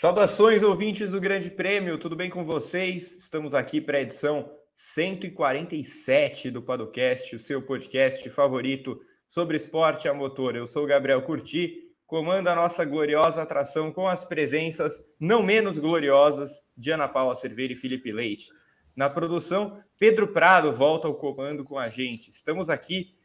Saudações, ouvintes do Grande Prêmio, tudo bem com vocês? Estamos aqui para a edição 147 do Padocast, o seu podcast favorito sobre esporte a motor. Eu sou o Gabriel Curti, comando a nossa gloriosa atração com as presenças não menos gloriosas de Ana Paula Cerveira e Felipe Leite. Na produção, Pedro Prado volta ao comando com a gente. Estamos aqui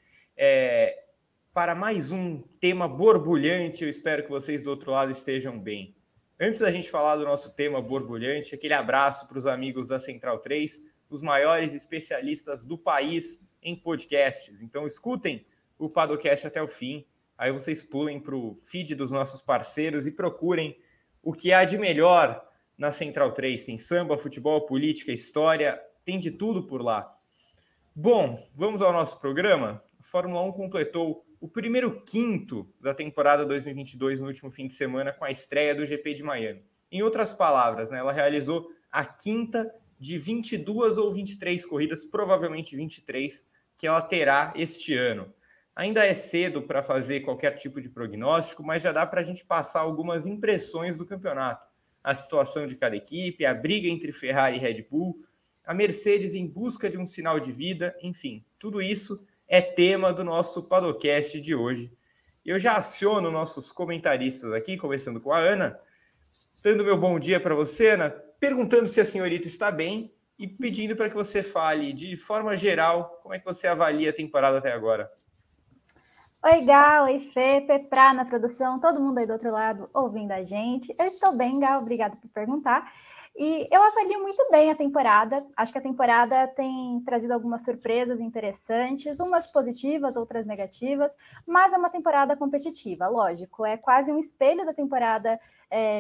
para mais um tema borbulhante. Eu espero que vocês do outro lado estejam bem. Antes da gente falar do nosso tema borbulhante, aquele abraço para os amigos da Central 3, os maiores especialistas do país em podcasts. Então escutem o Padocast até o fim, aí vocês pulem para o feed dos nossos parceiros e procurem o que há de melhor na Central 3. Tem samba, futebol, política, história, tem de tudo por lá. Bom, vamos ao nosso programa. A Fórmula 1 completou o primeiro quinto da temporada 2022 no último fim de semana com a estreia do GP de Miami. Em outras palavras, ela realizou a quinta de 22 ou 23 corridas, provavelmente 23, que ela terá este ano. Ainda é cedo para fazer qualquer tipo de prognóstico, mas já dá para a gente passar algumas impressões do campeonato. A situação de cada equipe, a briga entre Ferrari e Red Bull, a Mercedes em busca de um sinal de vida, enfim, tudo isso é tema do nosso Padocast de hoje. Eu já aciono nossos comentaristas aqui, começando com a Ana, dando meu bom dia para você, Ana, perguntando se a senhorita está bem e pedindo para que você fale, de forma geral, como é que você avalia a temporada até agora. Oi, Gal, oi, Fê, Peprá na produção, todo mundo aí do outro lado ouvindo a gente. Eu estou bem, Gal, obrigada por perguntar. E eu avalio muito bem a temporada. Acho que a temporada tem trazido algumas surpresas interessantes, umas positivas, outras negativas, mas é uma temporada competitiva, lógico. É quase um espelho da temporada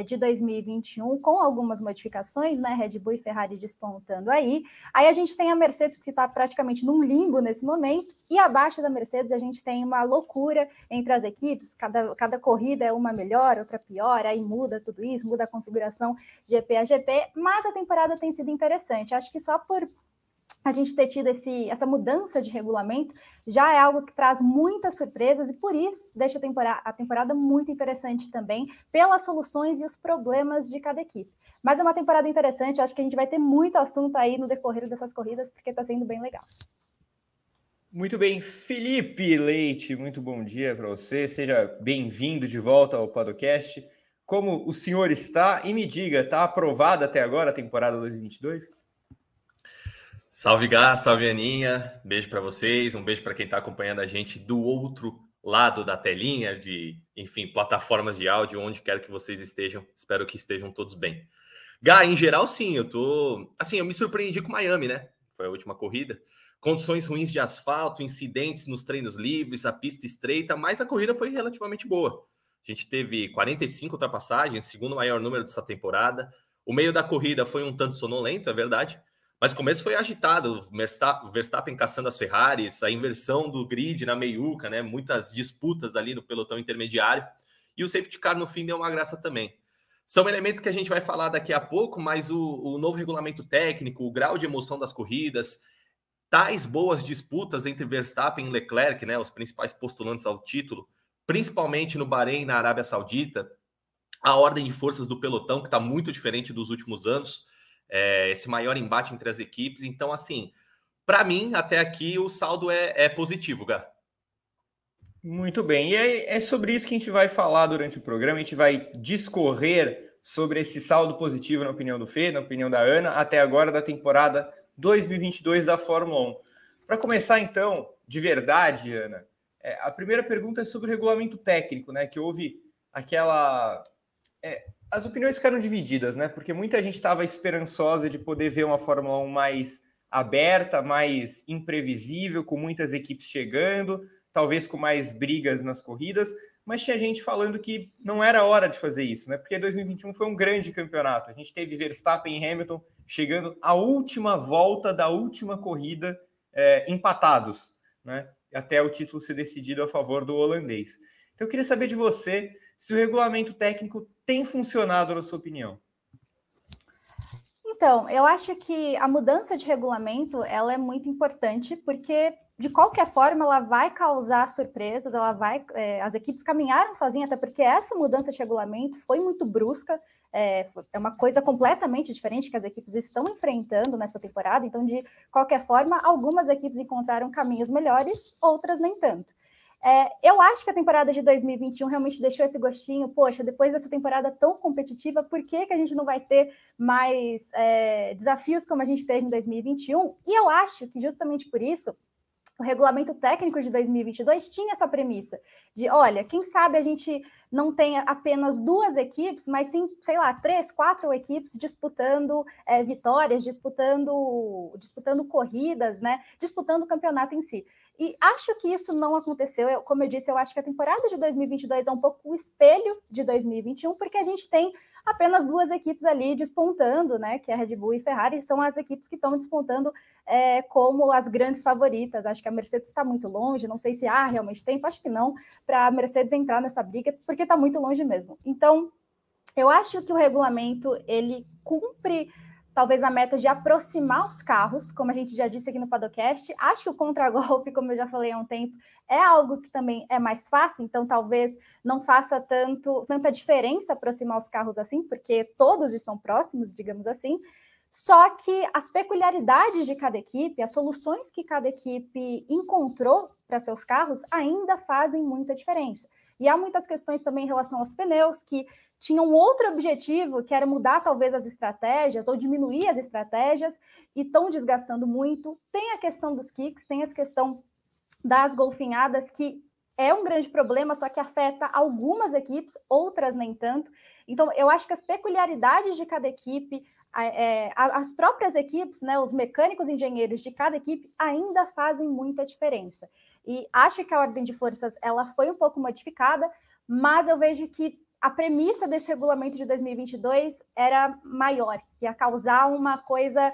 de 2021, com algumas modificações, né? Red Bull e Ferrari despontando aí. Aí a gente tem a Mercedes, que está praticamente num limbo nesse momento, e abaixo da Mercedes a gente tem uma loucura entre as equipes, cada corrida é uma melhor, outra pior, aí muda tudo isso, muda a configuração GP a GP, mas a temporada tem sido interessante. Acho que só por a gente ter tido essa mudança de regulamento já é algo que traz muitas surpresas e por isso deixa a temporada muito interessante também, pelas soluções e os problemas de cada equipe. Mas é uma temporada interessante, acho que a gente vai ter muito assunto aí no decorrer dessas corridas, porque está sendo bem legal. Muito bem, Felipe Leite, muito bom dia para você, seja bem-vindo de volta ao Padocast. Como o senhor está? E me diga, está aprovada até agora a temporada 2022? Salve, Gá, salve, Aninha. Beijo para vocês, um beijo para quem está acompanhando a gente do outro lado da telinha, enfim, plataformas de áudio, onde quer que vocês estejam. Espero que estejam todos bem. Gá, em geral, sim, eu me surpreendi com Miami, né? Foi a última corrida. Condições ruins de asfalto, incidentes nos treinos livres, a pista estreita, mas a corrida foi relativamente boa. A gente teve 45 ultrapassagens, segundo maior número dessa temporada. O meio da corrida foi um tanto sonolento, é verdade, mas o começo foi agitado. O Verstappen caçando as Ferraris, a inversão do grid na meiuca, né? Muitas disputas ali no pelotão intermediário. E o safety car no fim deu uma graça também. São elementos que a gente vai falar daqui a pouco, mas o novo regulamento técnico, o grau de emoção das corridas, tais boas disputas entre Verstappen e Leclerc, né, os principais postulantes ao título, principalmente no Bahrein e na Arábia Saudita, a ordem de forças do pelotão, que está muito diferente dos últimos anos, esse maior embate entre as equipes. Então, assim, para mim, até aqui, o saldo é positivo, Gá. Muito bem, e é sobre isso que a gente vai falar durante o programa. A gente vai discorrer sobre esse saldo positivo, na opinião do Fê, na opinião da Ana, até agora da temporada 2022 da Fórmula 1. Para começar, então, de verdade, Ana, a primeira pergunta é sobre o regulamento técnico, né? Que houve aquela... as opiniões ficaram divididas, né? Porque muita gente estava esperançosa de poder ver uma Fórmula 1 mais aberta, mais imprevisível, com muitas equipes chegando, talvez com mais brigas nas corridas, mas tinha gente falando que não era hora de fazer isso, né? Porque 2021 foi um grande campeonato. A gente teve Verstappen e Hamilton chegando à última volta da última corrida empatados, né? Até o título ser decidido a favor do holandês. Então eu queria saber de você se o regulamento técnico tem funcionado, na sua opinião. Então, eu acho que a mudança de regulamento ela é muito importante porque de qualquer forma, ela vai causar surpresas, as equipes caminharam sozinhas, até porque essa mudança de regulamento foi muito brusca, é uma coisa completamente diferente que as equipes estão enfrentando nessa temporada, então, de qualquer forma, algumas equipes encontraram caminhos melhores, outras nem tanto. Eu acho que a temporada de 2021 realmente deixou esse gostinho, poxa, depois dessa temporada tão competitiva, por que a gente não vai ter mais desafios como a gente teve em 2021? E eu acho que justamente por isso, o regulamento técnico de 2022 tinha essa premissa de, olha, quem sabe a gente não tenha apenas 2 equipes, mas sim, sei lá, 3, 4 equipes disputando vitórias, disputando corridas, né? Disputando o campeonato em si. E acho que isso não aconteceu. Como eu disse, eu acho que a temporada de 2022 é um pouco o espelho de 2021, porque a gente tem apenas 2 equipes ali despontando, né? Que é a Red Bull e Ferrari, são as equipes que estão despontando como as grandes favoritas. Acho que a Mercedes está muito longe, não sei se há realmente tempo, acho que não, para a Mercedes entrar nessa briga, porque está muito longe mesmo. Então, eu acho que o regulamento, ele cumpre talvez a meta de aproximar os carros, como a gente já disse aqui no Padocast. Acho que o contragolpe, como eu já falei há um tempo, é algo que também é mais fácil, então talvez não faça tanta diferença aproximar os carros assim, porque todos estão próximos, digamos assim. Só que as peculiaridades de cada equipe, as soluções que cada equipe encontrou para seus carros ainda fazem muita diferença. E há muitas questões também em relação aos pneus, que tinham outro objetivo, que era mudar talvez as estratégias ou diminuir as estratégias, e estão desgastando muito. Tem a questão dos kicks, tem a questão das golfinhadas, que é um grande problema, só que afeta algumas equipes, outras nem tanto. Então, eu acho que as peculiaridades de cada equipe, as próprias equipes, né, os mecânicos e engenheiros de cada equipe ainda fazem muita diferença. E acho que a ordem de forças ela foi um pouco modificada, mas eu vejo que a premissa desse regulamento de 2022 era maior, que ia causar uma coisa,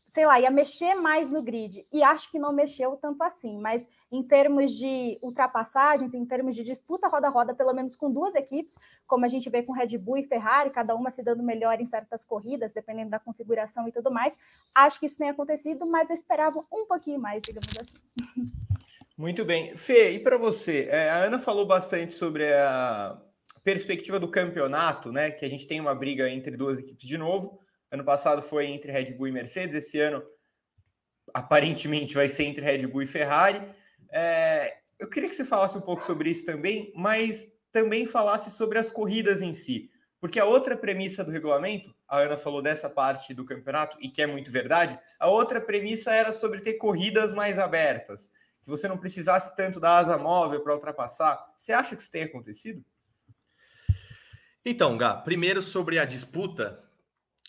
sei lá, ia mexer mais no grid, e acho que não mexeu tanto assim, mas em termos de ultrapassagens, em termos de disputa roda a roda, pelo menos com 2 equipes, como a gente vê com Red Bull e Ferrari, cada uma se dando melhor em certas corridas, dependendo da configuração e tudo mais, acho que isso tem acontecido, mas eu esperava um pouquinho mais, digamos assim. Muito bem. Fê, e para você? A Ana falou bastante sobre a perspectiva do campeonato, né? Que a gente tem uma briga entre 2 equipes de novo. Ano passado foi entre Red Bull e Mercedes, esse ano aparentemente vai ser entre Red Bull e Ferrari. Eu queria que você falasse um pouco sobre isso também, mas também falasse sobre as corridas em si, porque a outra premissa do regulamento, a Ana falou dessa parte do campeonato, e que é muito verdade, a outra premissa era sobre ter corridas mais abertas, que você não precisasse tanto da asa móvel para ultrapassar. Você acha que isso tem acontecido? Então, Gá, primeiro sobre a disputa,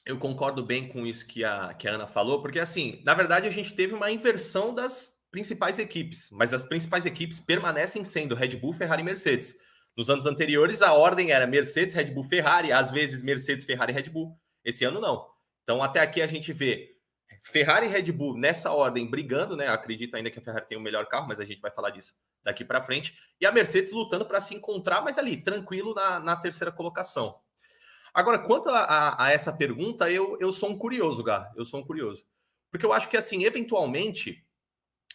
eu concordo bem com isso que a Ana falou, porque assim, na verdade a gente teve uma inversão das principais equipes, mas as principais equipes permanecem sendo Red Bull, Ferrari e Mercedes. Nos anos anteriores a ordem era Mercedes, Red Bull, Ferrari, às vezes Mercedes, Ferrari e Red Bull. Esse ano não. Então até aqui a gente vê Ferrari e Red Bull nessa ordem brigando, né? Acredito ainda que a Ferrari tem o melhor carro, mas a gente vai falar disso daqui para frente. E a Mercedes lutando para se encontrar, mas ali, tranquilo na terceira colocação. Agora, quanto a essa pergunta, eu sou um curioso, Gá. Eu sou um curioso. Porque eu acho que, assim, eventualmente,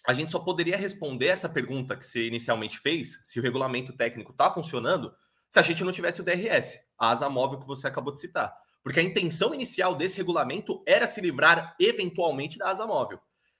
a gente só poderia responder essa pergunta que você inicialmente fez, se o regulamento técnico está funcionando, se a gente não tivesse o DRS, a asa móvel que você acabou de citar. Porque a intenção inicial desse regulamento era se livrar, eventualmente, da asa móvel.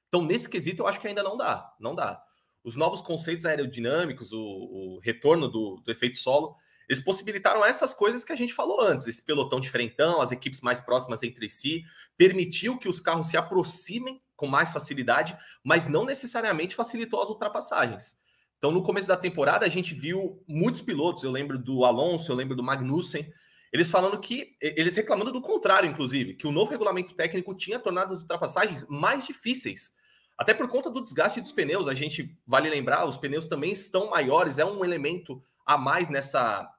Então, nesse quesito, eu acho que ainda não dá. Não dá. Os novos conceitos aerodinâmicos, o retorno do efeito solo, eles possibilitaram essas coisas que a gente falou antes, esse pelotão diferentão, as equipes mais próximas entre si, permitiu que os carros se aproximem com mais facilidade, mas não necessariamente facilitou as ultrapassagens. Então, no começo da temporada, a gente viu muitos pilotos, eu lembro do Alonso, eu lembro do Magnussen, eles reclamando do contrário, inclusive, que o novo regulamento técnico tinha tornado as ultrapassagens mais difíceis. Até por conta do desgaste dos pneus, a gente vale lembrar, os pneus também estão maiores, é um elemento a mais nessa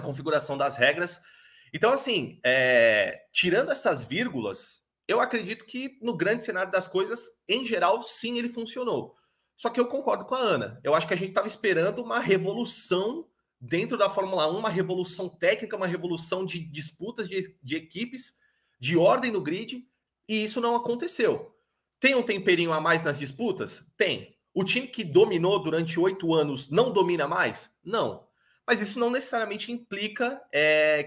configuração das regras. Então, assim, tirando essas vírgulas, eu acredito que no grande cenário das coisas, em geral, sim, ele funcionou. Só que eu concordo com a Ana. Eu acho que a gente estava esperando uma revolução dentro da Fórmula 1, uma revolução técnica, uma revolução de disputas de equipes, de ordem no grid, e isso não aconteceu. Tem um temperinho a mais nas disputas? Tem. O time que dominou durante 8 anos não domina mais? Não. Mas isso não necessariamente implica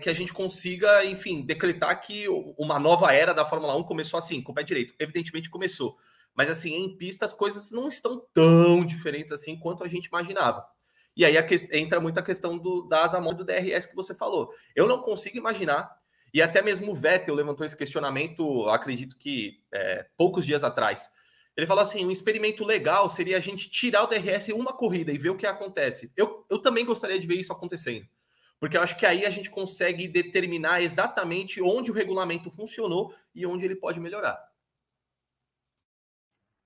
que a gente consiga, enfim, decretar que uma nova era da Fórmula 1 começou assim, com o pé direito. Evidentemente começou. Mas assim, em pista as coisas não estão tão diferentes assim quanto a gente imaginava. E aí entra muito a questão da asa mole do DRS que você falou. Eu não consigo imaginar, e até mesmo o Vettel levantou esse questionamento, acredito que poucos dias atrás. Ele falou assim, um experimento legal seria a gente tirar o DRS em uma corrida e ver o que acontece. Eu também gostaria de ver isso acontecendo. Porque eu acho que aí a gente consegue determinar exatamente onde o regulamento funcionou e onde ele pode melhorar.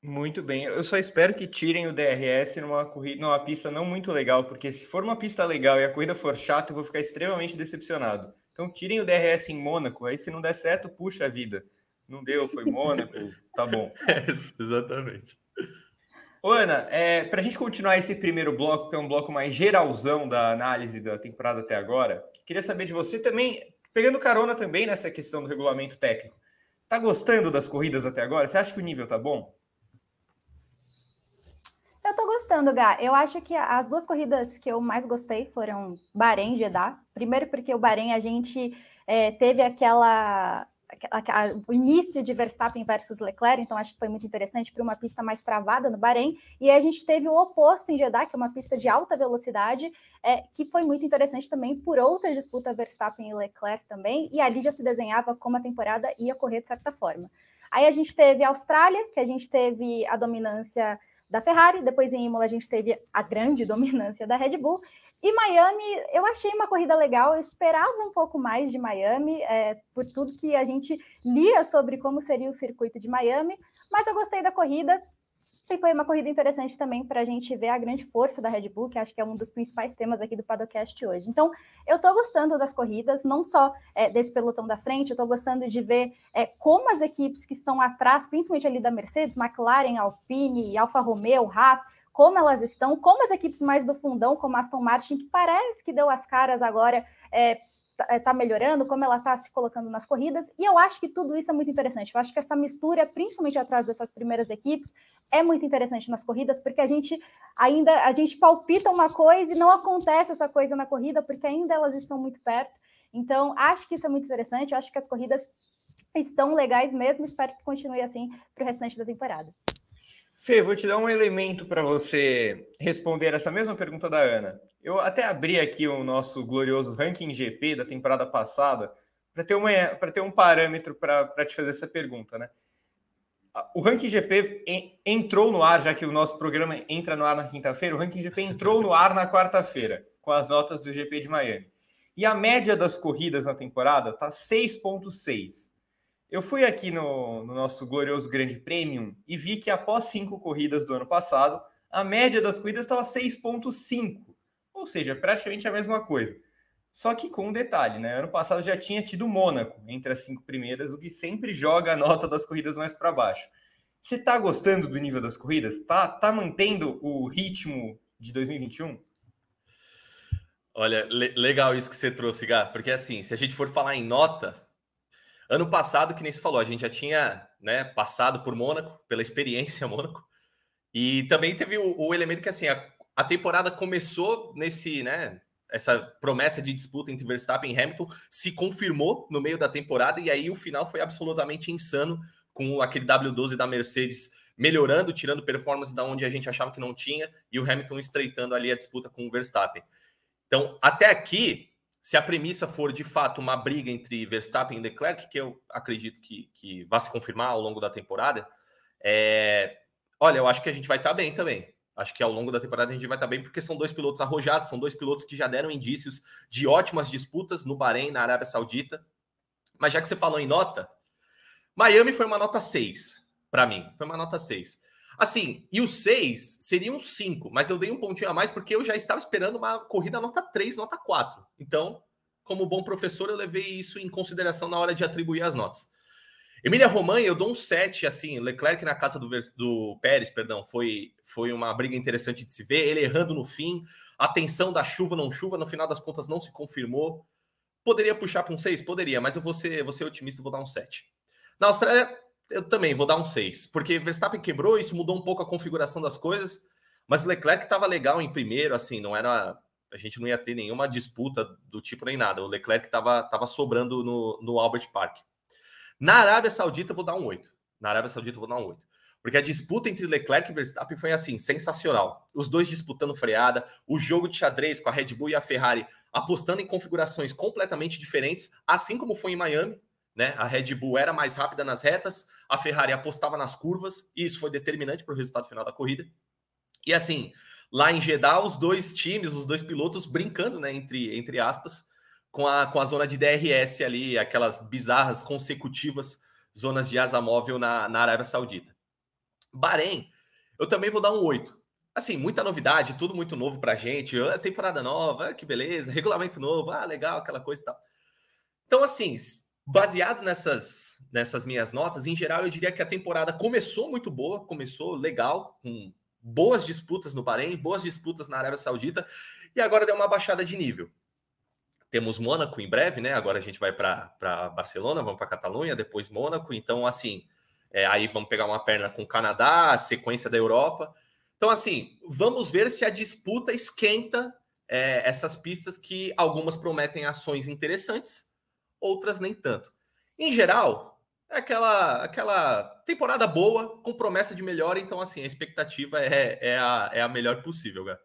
Muito bem, eu só espero que tirem o DRS numa corrida, numa pista não muito legal, porque se for uma pista legal e a corrida for chata, eu vou ficar extremamente decepcionado. Então tirem o DRS em Mônaco, aí se não der certo, puxa a vida. Não deu, foi Mônaco, tá bom. Exatamente. Ô, Ana, para a gente continuar esse primeiro bloco, que é um bloco mais geralzão da análise da temporada até agora, queria saber de você também, pegando carona também nessa questão do regulamento técnico. Tá gostando das corridas até agora? Você acha que o nível tá bom? Eu tô gostando, Gá. Eu acho que as 2 corridas que eu mais gostei foram Bahrein e Jeddah. Primeiro porque o Bahrein a gente teve o início de Verstappen versus Leclerc, então acho que foi muito interessante para uma pista mais travada no Bahrein. E aí a gente teve o oposto em Jeddah, que é uma pista de alta velocidade, que foi muito interessante também por outra disputa Verstappen e Leclerc também. E ali já se desenhava como a temporada ia correr de certa forma. Aí a gente teve a Austrália, que a gente teve a dominância da Ferrari, depois em Imola a gente teve a grande dominância da Red Bull, e Miami, eu achei uma corrida legal, eu esperava um pouco mais de Miami, por tudo que a gente lia sobre como seria o circuito de Miami, mas eu gostei da corrida, e foi uma corrida interessante também para a gente ver a grande força da Red Bull, que acho que é um dos principais temas aqui do Paddockcast hoje. Então, eu estou gostando das corridas, não só desse pelotão da frente, eu estou gostando de ver como as equipes que estão atrás, principalmente ali da Mercedes, McLaren, Alpine, Alfa Romeo, Haas, como elas estão, como as equipes mais do fundão, como a Aston Martin, que parece que deu as caras agora, está melhorando, como ela está se colocando nas corridas, e eu acho que tudo isso é muito interessante. Eu acho que essa mistura, principalmente atrás dessas primeiras equipes, é muito interessante nas corridas, porque a gente palpita uma coisa e não acontece essa coisa na corrida, porque ainda elas estão muito perto. Então, acho que isso é muito interessante, eu acho que as corridas estão legais mesmo, espero que continue assim para o restante da temporada. Fê, vou te dar um elemento para você responder essa mesma pergunta da Ana. Eu até abri aqui o nosso glorioso ranking GP da temporada passada para ter um parâmetro para te fazer essa pergunta, né? O ranking GP entrou no ar, já que o nosso programa entra no ar na quinta-feira, o ranking GP entrou no ar na quarta-feira, com as notas do GP de Miami. E a média das corridas na temporada está 6,6. Eu fui aqui no nosso glorioso Grande Prêmio e vi que após 5 corridas do ano passado, a média das corridas estava 6,5. Ou seja, praticamente a mesma coisa. Só que com um detalhe, né? Ano passado já tinha tido Mônaco entre as 5 primeiras, o que sempre joga a nota das corridas mais para baixo. Você está gostando do nível das corridas? Tá mantendo o ritmo de 2021? Olha, legal isso que você trouxe, Gá, porque assim, se a gente for falar em nota, ano passado, que nem você falou, a gente já tinha passado por Mônaco, pela experiência Mônaco, e também teve o elemento que assim, a temporada começou nesse, essa promessa de disputa entre Verstappen e Hamilton se confirmou no meio da temporada, e aí o final foi absolutamente insano, com aquele W12 da Mercedes melhorando, tirando performance da onde a gente achava que não tinha, e o Hamilton estreitando ali a disputa com o Verstappen. Então, até aqui, se a premissa for, de fato, uma briga entre Verstappen e Leclerc, que eu acredito que vai se confirmar ao longo da temporada, olha, eu acho que a gente vai estar bem também. Acho que ao longo da temporada a gente vai estar bem, porque são 2 pilotos arrojados, são 2 pilotos que já deram indícios de ótimas disputas no Bahrein, na Arábia Saudita. Mas já que você falou em nota, Miami foi uma nota 6, para mim. Foi uma nota 6. Assim, e o 6 seria um 5, mas eu dei um pontinho a mais porque eu já estava esperando uma corrida nota 3, nota 4. Então, como bom professor, eu levei isso em consideração na hora de atribuir as notas. Emília-Romanha, eu dou um 7, assim, Leclerc na casa do Pérez, perdão, foi uma briga interessante de se ver, ele errando no fim, a tensão da chuva, não chuva, no final das contas não se confirmou. Poderia puxar para um 6? Poderia, mas eu vou ser otimista e vou dar um 7. Na Austrália, eu também vou dar um 6, porque Verstappen quebrou, isso mudou um pouco a configuração das coisas, mas o Leclerc estava legal em primeiro, assim, não era... A gente não ia ter nenhuma disputa do tipo nem nada. O Leclerc estava sobrando no Albert Park. Na Arábia Saudita, eu vou dar um 8. Na Arábia Saudita, eu vou dar um 8. Porque a disputa entre Leclerc e Verstappen foi, assim, sensacional. Os dois disputando freada, o jogo de xadrez com a Red Bull e a Ferrari apostando em configurações completamente diferentes, assim como foi em Miami, né? A Red Bull era mais rápida nas retas, a Ferrari apostava nas curvas, e isso foi determinante para o resultado final da corrida. E, assim, lá em Jeddah, os dois times, os dois pilotos brincando, né, entre aspas, com a zona de DRS ali, aquelas bizarras consecutivas zonas de asa móvel na Arábia Saudita. Bahrein, eu também vou dar um 8. Assim, muita novidade, tudo muito novo pra gente, temporada nova, que beleza, regulamento novo, legal, aquela coisa e tal. Então, assim, baseado nessas minhas notas, em geral, eu diria que a temporada começou muito boa, começou legal, com boas disputas no Bahrein, boas disputas na Arábia Saudita, e agora deu uma baixada de nível. Temos Mônaco em breve, né? Agora a gente vai para Barcelona, vamos para Catalunha, depois Mônaco. Então, assim, aí vamos pegar uma perna com o Canadá, a sequência da Europa. Então, assim, vamos ver se a disputa esquenta essas pistas que algumas prometem ações interessantes, outras nem tanto. Em geral, é aquela temporada boa, com promessa de melhora. Então, assim, a expectativa é a melhor possível, Gá.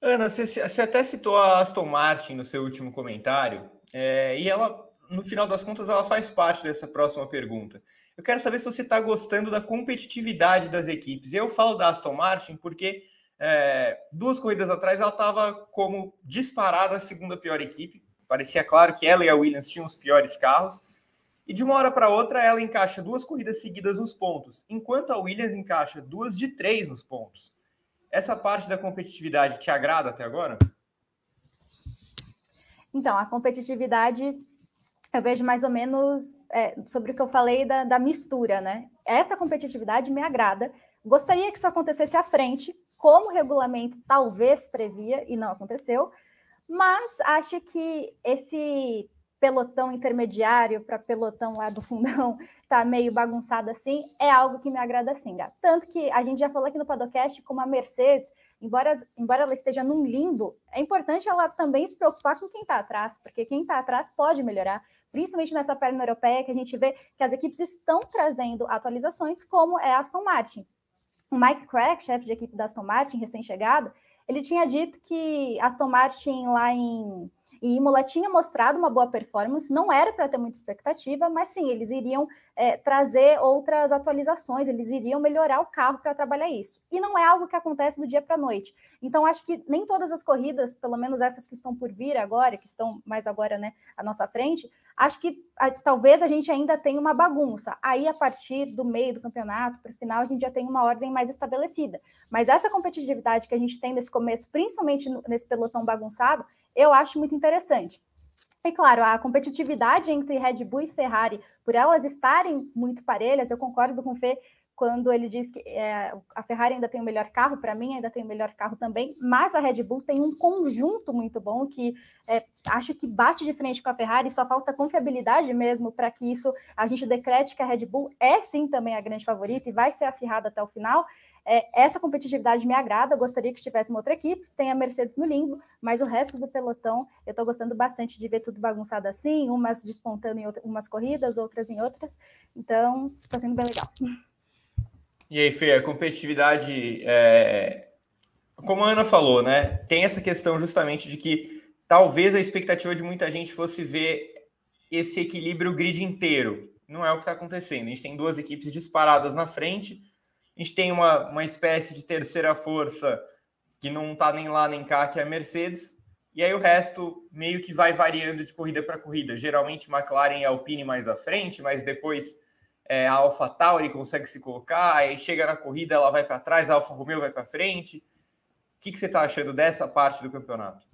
Ana, você até citou a Aston Martin no seu último comentário, e ela, no final das contas, ela faz parte dessa próxima pergunta. Eu quero saber se você está gostando da competitividade das equipes. Eu falo da Aston Martin porque 2 corridas atrás ela estava como disparada a segunda pior equipe. Parecia claro que ela e a Williams tinham os piores carros. E de uma hora para outra ela encaixa 2 corridas seguidas nos pontos, enquanto a Williams encaixa 2 de 3 nos pontos. Essa parte da competitividade te agrada até agora? Então, a competitividade, eu vejo mais ou menos sobre o que eu falei da mistura, né? Essa competitividade me agrada. Gostaria que isso acontecesse à frente, como o regulamento talvez previa, e não aconteceu, mas acho que esse pelotão intermediário para pelotão lá do fundão tá meio bagunçado assim, é algo que me agrada sim, Gá. Tanto que a gente já falou aqui no podcast como a Mercedes, embora ela esteja num limbo, é importante ela também se preocupar com quem está atrás, porque quem está atrás pode melhorar, principalmente nessa perna europeia, que a gente vê que as equipes estão trazendo atualizações, como é a Aston Martin. O Mike Crack, chefe de equipe da Aston Martin, recém-chegado, ele tinha dito que a Aston Martin lá em Imola tinha mostrado uma boa performance, não era para ter muita expectativa, mas sim, eles iriam trazer outras atualizações, eles iriam melhorar o carro para trabalhar isso. E não é algo que acontece do dia para a noite. Então, acho que nem todas as corridas, pelo menos essas que estão por vir agora, que estão mais agora, né, à nossa frente, acho que talvez a gente ainda tenha uma bagunça. Aí, a partir do meio do campeonato, para o final, a gente já tem uma ordem mais estabelecida. Mas essa competitividade que a gente tem nesse começo, principalmente nesse pelotão bagunçado, eu acho muito interessante. E claro, a competitividade entre Red Bull e Ferrari, por elas estarem muito parelhas, eu concordo com o Fê quando ele diz que a Ferrari ainda tem o melhor carro, para mim ainda tem o melhor carro também, mas a Red Bull tem um conjunto muito bom que acho que bate de frente com a Ferrari, só falta confiabilidade mesmo para que isso a gente decrete que a Red Bull é sim também a grande favorita e vai ser acirrada até o final. Essa competitividade me agrada, gostaria que estivesse uma outra equipe, tem a Mercedes no limbo, mas o resto do pelotão, eu estou gostando bastante de ver tudo bagunçado assim, umas despontando em umas corridas, outras em outras, então está sendo bem legal. E aí, Fê, a competitividade, como a Ana falou, né, tem essa questão justamente de que talvez a expectativa de muita gente fosse ver esse equilíbrio grid inteiro. Não é o que está acontecendo, a gente tem 2 equipes disparadas na frente, a gente tem uma espécie de terceira força que não está nem lá nem cá, que é a Mercedes, e aí o resto meio que vai variando de corrida para corrida. Geralmente McLaren e Alpine mais à frente, mas depois a AlphaTauri consegue se colocar, aí chega na corrida, ela vai para trás, a Alfa Romeo vai para frente. O que você está achando dessa parte do campeonato?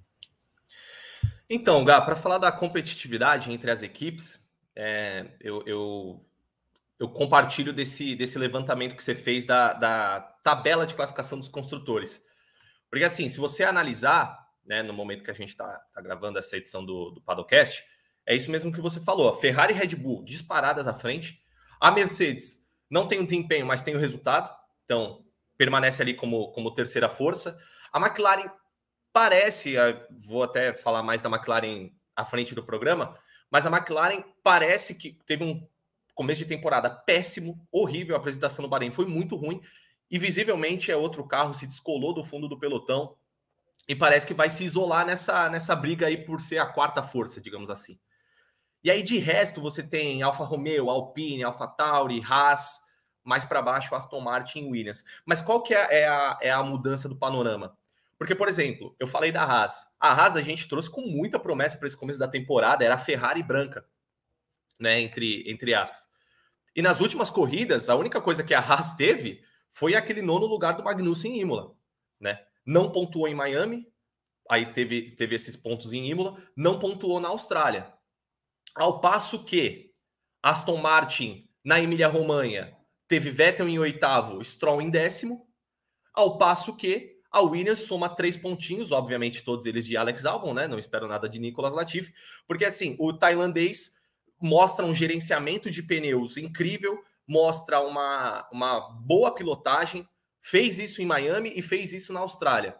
Então, Gá, para falar da competitividade entre as equipes, eu compartilho desse levantamento que você fez da tabela de classificação dos construtores. Porque, assim, se você analisar, né, no momento que a gente está gravando essa edição do Paddockcast, é isso mesmo que você falou. A Ferrari e Red Bull disparadas à frente. A Mercedes não tem o desempenho, mas tem o resultado, então permanece ali como terceira força. A McLaren parece, vou até falar mais da McLaren à frente do programa, mas a McLaren parece que teve um começo de temporada péssimo, horrível, a apresentação no Bahrein foi muito ruim, e visivelmente outro carro se descolou do fundo do pelotão, e parece que vai se isolar nessa briga aí por ser a quarta força, digamos assim. E aí, de resto, você tem Alfa Romeo, Alpine, AlphaTauri, Haas, mais para baixo, Aston Martin e Williams. Mas qual que é a mudança do panorama? Porque, por exemplo, eu falei da Haas. A Haas a gente trouxe com muita promessa para esse começo da temporada, era a Ferrari branca, né, entre aspas. E nas últimas corridas, a única coisa que a Haas teve foi aquele 9º lugar do Magnussen em Imola, né? Não pontuou em Miami, aí teve esses pontos em Imola, não pontuou na Austrália. Ao passo que Aston Martin, na Emília-Romanha, teve Vettel em 8º, Stroll em 10º, ao passo que a Williams soma 3 pontinhos, obviamente todos eles de Alex Albon, né? Não espero nada de Nicolas Latifi, porque assim, o tailandês mostra um gerenciamento de pneus incrível, mostra uma boa pilotagem, fez isso em Miami e fez isso na Austrália.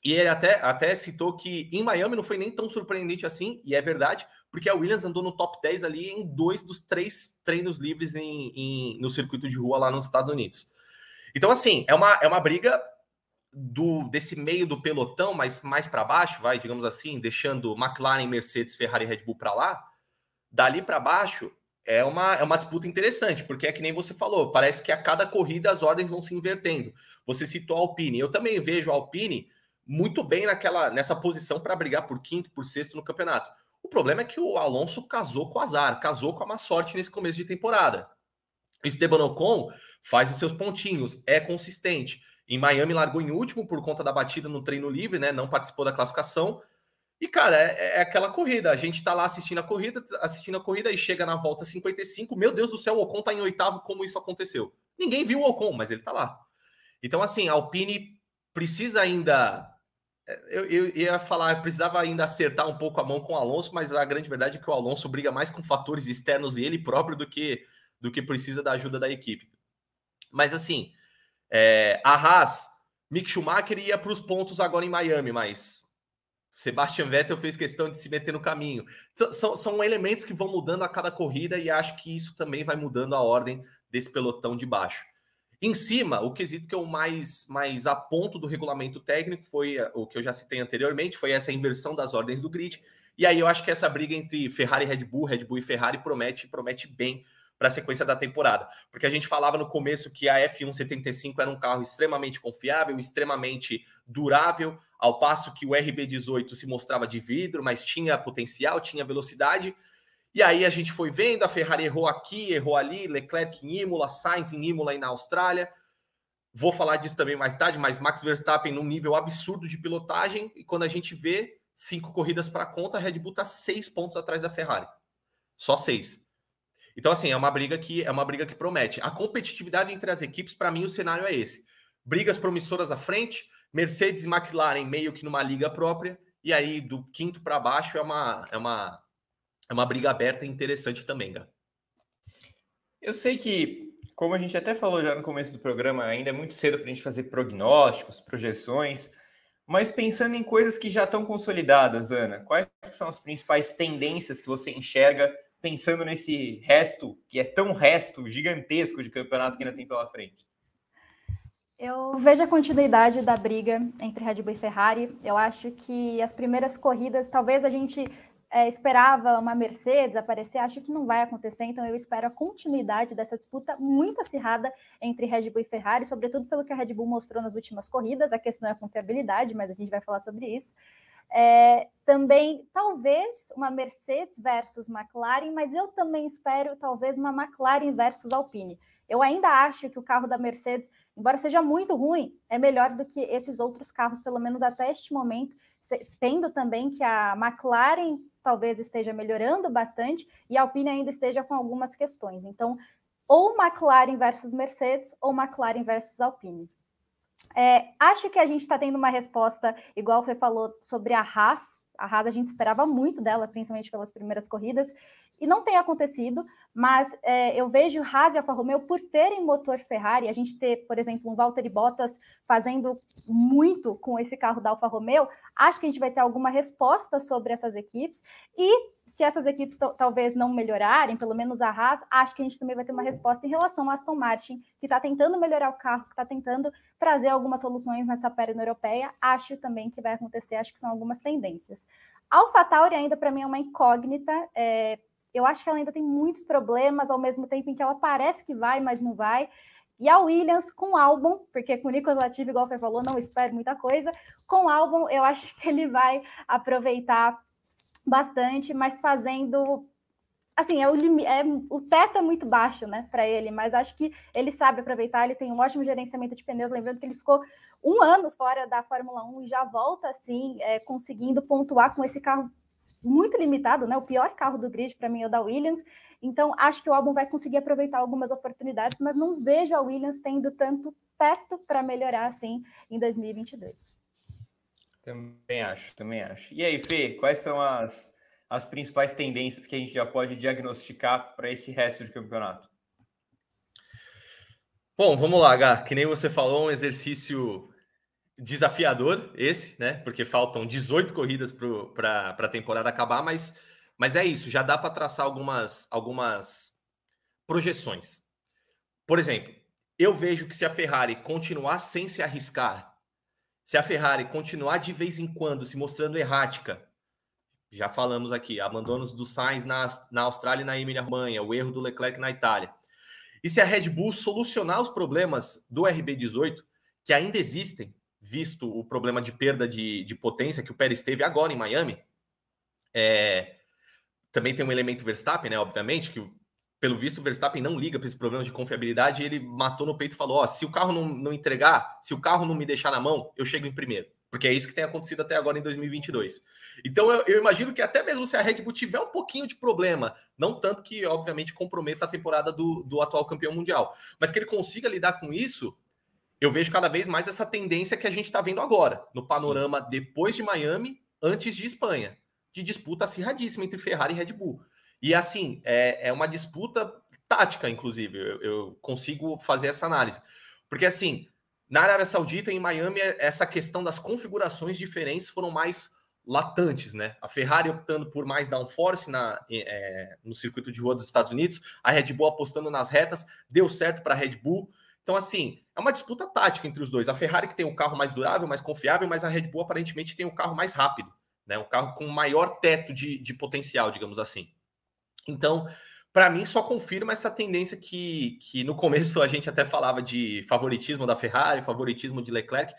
E ele até citou que em Miami não foi nem tão surpreendente assim, e é verdade, porque a Williams andou no top 10 ali em 2 dos 3 treinos livres no circuito de rua lá nos Estados Unidos. Então, assim, é uma briga desse meio do pelotão, mas mais para baixo, digamos assim, deixando McLaren, Mercedes, Ferrari e Red Bull para lá. Dali para baixo é uma disputa interessante, porque é que nem você falou, parece que a cada corrida as ordens vão se invertendo. Você citou a Alpine, eu também vejo a Alpine muito bem nessa posição para brigar por quinto, por sexto no campeonato. O problema é que o Alonso casou com o azar, casou com a má sorte nesse começo de temporada. O Esteban Ocon faz os seus pontinhos, é consistente. Em Miami largou em último por conta da batida no treino livre, né? Não participou da classificação. E, cara, é aquela corrida. A gente tá lá assistindo a corrida e chega na volta 55. Meu Deus do céu, o Ocon tá em 8º, como isso aconteceu? Ninguém viu o Ocon, mas ele tá lá. Então, assim, a Alpine precisa ainda... Eu ia falar, precisava ainda acertar um pouco a mão com o Alonso, mas a grande verdade é que o Alonso briga mais com fatores externos e ele próprio do que precisa da ajuda da equipe. Mas, assim, a Haas, Mick Schumacher ia para os pontos agora em Miami, mas Sebastian Vettel fez questão de se meter no caminho. São elementos que vão mudando a cada corrida e acho que isso também vai mudando a ordem desse pelotão de baixo. Em cima, o quesito que eu mais aponto do regulamento técnico foi o que eu já citei anteriormente, foi essa inversão das ordens do grid. E aí eu acho que essa briga entre Ferrari e Red Bull e Ferrari promete bem para a sequência da temporada. Porque a gente falava no começo que a F175 era um carro extremamente confiável, extremamente durável, ao passo que o RB18 se mostrava de vidro, mas tinha potencial, tinha velocidade. E aí a gente foi vendo, a Ferrari errou aqui, errou ali, Leclerc em Imola, Sainz em Imola e na Austrália. Vou falar disso também mais tarde, mas Max Verstappen num nível absurdo de pilotagem. E quando a gente vê 5 corridas para conta, a Red Bull está 6 pontos atrás da Ferrari. Só 6. Então, assim, é uma briga que promete. A competitividade entre as equipes, para mim, o cenário é esse. Brigas promissoras à frente, Mercedes e McLaren meio que numa liga própria, e aí do quinto para baixo é uma briga aberta e interessante também, Gá. Eu sei que, como a gente até falou já no começo do programa, ainda é muito cedo para a gente fazer prognósticos, projeções, mas pensando em coisas que já estão consolidadas, Ana, quais são as principais tendências que você enxerga pensando nesse resto, que é tão gigantesco de campeonato que ainda tem pela frente? Eu vejo a continuidade da briga entre Red Bull e Ferrari. Eu acho que as primeiras corridas, talvez a gente esperava uma Mercedes aparecer, acho que não vai acontecer, então eu espero a continuidade dessa disputa muito acirrada entre Red Bull e Ferrari, sobretudo pelo que a Red Bull mostrou nas últimas corridas. A questão é a confiabilidade, mas a gente vai falar sobre isso. Também, talvez, uma Mercedes versus McLaren, mas eu também espero, talvez, uma McLaren versus Alpine. Eu ainda acho que o carro da Mercedes, embora seja muito ruim, é melhor do que esses outros carros, pelo menos até este momento, tendo também que a McLaren talvez esteja melhorando bastante e a Alpine ainda esteja com algumas questões. Então, ou McLaren versus Mercedes ou McLaren versus Alpine. Acho que a gente está tendo uma resposta, igual o Fê falou, sobre a Haas. A Haas a gente esperava muito dela, principalmente pelas primeiras corridas, e não tem acontecido, mas eu vejo Haas e Alfa Romeo por terem motor Ferrari, a gente ter, por exemplo, um Valtteri Bottas fazendo muito com esse carro da Alfa Romeo, acho que a gente vai ter alguma resposta sobre essas equipes, e se essas equipes talvez não melhorarem, pelo menos a Haas, acho que a gente também vai ter uma resposta em relação à Aston Martin, que está tentando melhorar o carro, que está tentando trazer algumas soluções nessa perna europeia, acho também que vai acontecer, acho que são algumas tendências. A AlphaTauri ainda para mim é uma incógnita, eu acho que ela ainda tem muitos problemas, ao mesmo tempo em que ela parece que vai, mas não vai. E a Williams com o Albon, porque com o Nicolas Latifi, igual você falou, não espero muita coisa. Com o Albon, eu acho que ele vai aproveitar bastante, mas fazendo... Assim, o teto é muito baixo, né, para ele, mas acho que ele sabe aproveitar, ele tem um ótimo gerenciamento de pneus, lembrando que ele ficou 1 ano fora da Fórmula 1 e já volta, assim, conseguindo pontuar com esse carro muito limitado, né? O pior carro do grid para mim é o da Williams. Então, acho que o Albon vai conseguir aproveitar algumas oportunidades, mas não vejo a Williams tendo tanto teto para melhorar assim em 2022. Também acho. E aí, Fê, quais são as principais tendências que a gente já pode diagnosticar para esse resto de campeonato? Bom, vamos lá, Gá. Que nem você falou, um exercício desafiador esse, né? Porque faltam 18 corridas para a temporada acabar, mas é isso, já dá para traçar algumas projeções. Por exemplo, eu vejo que se a Ferrari continuar sem se arriscar, se a Ferrari continuar de vez em quando se mostrando errática, já falamos aqui, abandonos do Sainz na Austrália e na Emília-Romanha, o erro do Leclerc na Itália. E se a Red Bull solucionar os problemas do RB18, que ainda existem, visto o problema de perda de potência que o Pérez teve agora em Miami, também tem um elemento Verstappen, né? Obviamente, que pelo visto o Verstappen não liga para esses problemas de confiabilidade, e ele matou no peito e falou: se o carro não entregar, se o carro não me deixar na mão, eu chego em primeiro. Porque é isso que tem acontecido até agora em 2022. Então eu imagino que até mesmo se a Red Bull tiver um pouquinho de problema, não tanto que obviamente comprometa a temporada do atual campeão mundial, mas que ele consiga lidar com isso, eu vejo cada vez mais essa tendência que a gente está vendo agora, no panorama depois de Miami, antes de Espanha, de disputa acirradíssima entre Ferrari e Red Bull. E assim, é uma disputa tática, inclusive, eu consigo fazer essa análise. Porque assim, na Arábia Saudita e em Miami, essa questão das configurações diferentes foram mais latentes, né? A Ferrari optando por mais downforce no circuito de rua dos Estados Unidos, a Red Bull apostando nas retas, deu certo para a Red Bull. Então, assim, é uma disputa tática entre os dois. A Ferrari que tem o carro mais durável, mais confiável, mas a Red Bull aparentemente tem o carro mais rápido, né? Um carro com maior teto de potencial, digamos assim. Então, para mim, só confirma essa tendência que no começo a gente até falava de favoritismo da Ferrari, favoritismo de Leclerc,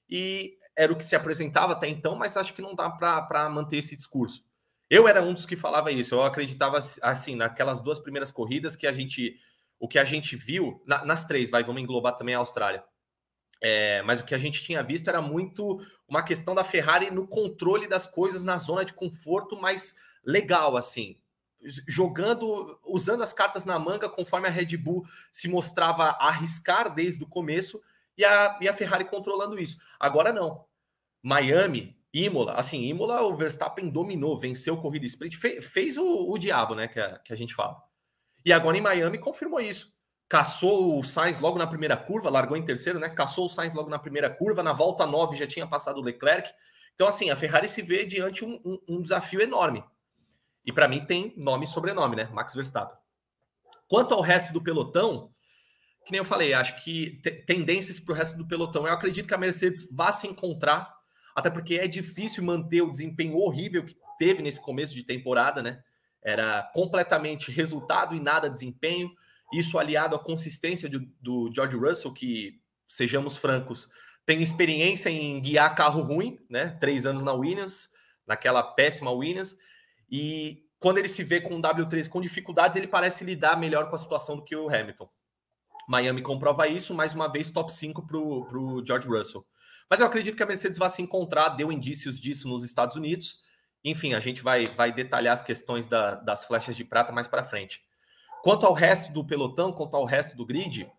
e era o que se apresentava até então, mas acho que não dá para manter esse discurso. Eu era um dos que falava isso, eu acreditava, assim, naquelas 2 primeiras corridas que o que a gente viu, nas 3, vamos englobar também a Austrália, mas o que a gente tinha visto era muito uma questão da Ferrari no controle das coisas, na zona de conforto mais legal, assim, usando as cartas na manga conforme a Red Bull se mostrava arriscar desde o começo e a Ferrari controlando isso. Agora não. Miami, Imola, assim, Imola o Verstappen dominou, venceu corrida sprint, fez o diabo, né, que a gente fala. E agora em Miami confirmou isso. Caçou o Sainz logo na primeira curva, largou em terceiro, né? Caçou o Sainz logo na primeira curva, na volta 9 já tinha passado o Leclerc. Então, assim, a Ferrari se vê diante um desafio enorme. E para mim tem nome e sobrenome, né? Max Verstappen. Quanto ao resto do pelotão, que nem eu falei, acho que tendências para o resto do pelotão. Eu acredito que a Mercedes vá se encontrar, até porque é difícil manter o desempenho horrível que teve nesse começo de temporada, né? Era completamente resultado e nada desempenho. Isso aliado à consistência do George Russell, que, sejamos francos, tem experiência em guiar carro ruim, né? 3 anos na Williams, naquela péssima Williams. E quando ele se vê com o W3 com dificuldades, ele parece lidar melhor com a situação do que o Hamilton. Miami comprova isso, mais uma vez top 5 para o George Russell. Mas eu acredito que a Mercedes vai se encontrar, deu indícios disso nos Estados Unidos. Enfim, a gente vai detalhar as questões das flechas de prata mais para frente. Quanto ao resto do pelotão, quanto ao resto do grid,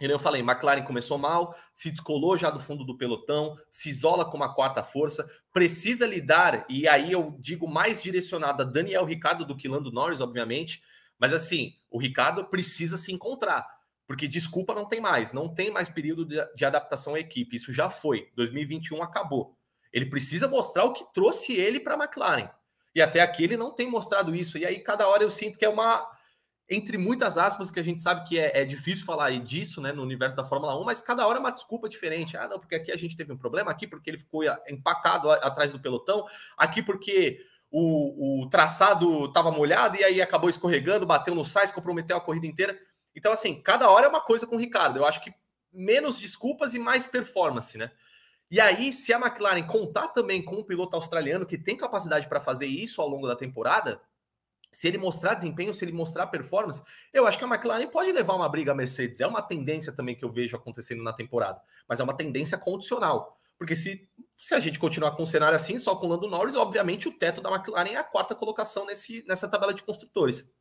E eu falei, McLaren começou mal, se descolou já do fundo do pelotão, se isola como a quarta força, precisa lidar, e aí eu digo mais direcionado a Daniel Ricciardo do que Lando Norris, obviamente, mas assim, o Ricciardo precisa se encontrar, porque desculpa não tem mais período de adaptação à equipe, isso já foi, 2021 acabou. Ele precisa mostrar o que trouxe ele para a McLaren, e até aqui ele não tem mostrado isso, e aí cada hora eu sinto que é uma... entre muitas aspas, que a gente sabe que é difícil falar disso, né, no universo da Fórmula 1, mas cada hora é uma desculpa diferente. Ah, não, porque aqui a gente teve um problema, aqui porque ele ficou empacado atrás do pelotão, aqui porque o traçado estava molhado e aí acabou escorregando, bateu no Sainz, comprometeu a corrida inteira. Então, assim, cada hora é uma coisa com o Ricciardo. Eu acho que menos desculpas e mais performance, né? E aí, se a McLaren contar também com um piloto australiano que tem capacidade para fazer isso ao longo da temporada, se ele mostrar desempenho, se ele mostrar performance, eu acho que a McLaren pode levar uma briga à Mercedes. É uma tendência também que eu vejo acontecendo na temporada, mas é uma tendência condicional. Porque se a gente continuar com um cenário assim, só com o Lando Norris, obviamente o teto da McLaren é a quarta colocação nessa tabela de construtores.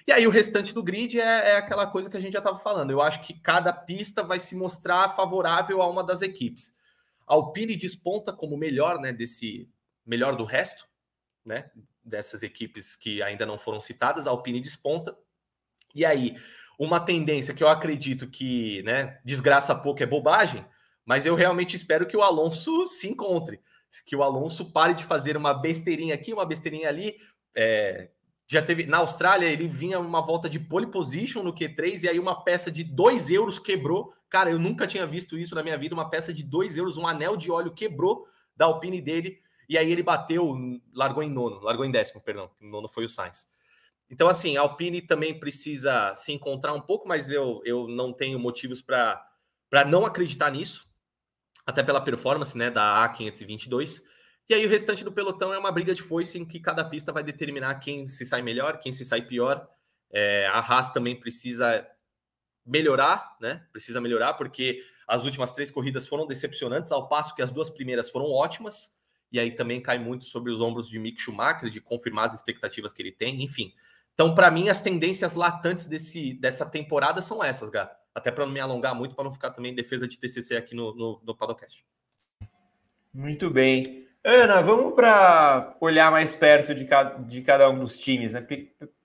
E aí o restante do grid é aquela coisa que a gente já estava falando. Eu acho que cada pista vai se mostrar favorável a uma das equipes. A Alpine desponta como melhor, né, melhor do resto, né, dessas equipes que ainda não foram citadas, a Alpine desponta. E aí, uma tendência que eu acredito que, né, desgraça pouco é bobagem, mas eu realmente espero que o Alonso se encontre, que o Alonso pare de fazer uma besteirinha aqui, uma besteirinha ali. Já teve na Austrália, ele vinha uma volta de pole position no Q3 e aí uma peça de 2 euros quebrou. Cara, eu nunca tinha visto isso na minha vida, uma peça de 2 euros, um anel de óleo quebrou da Alpine dele. E aí ele largou em décimo, perdão. Nono foi o Sainz. Então, assim, a Alpine também precisa se encontrar um pouco, mas eu não tenho motivos para não acreditar nisso, até pela performance, né, da A522. E aí o restante do pelotão é uma briga de foice em que cada pista vai determinar quem se sai melhor, quem se sai pior. A Haas também precisa melhorar, né? Precisa melhorar, porque as últimas 3 corridas foram decepcionantes, ao passo que as 2 primeiras foram ótimas. E aí também cai muito sobre os ombros de Mick Schumacher, de confirmar as expectativas que ele tem, enfim. Então, para mim, as tendências latantes dessa temporada são essas, Gá. Até para não me alongar muito, para não ficar também em defesa de TCC aqui no Paddockcast. Muito bem. Ana, vamos para olhar mais perto de cada um dos times, né?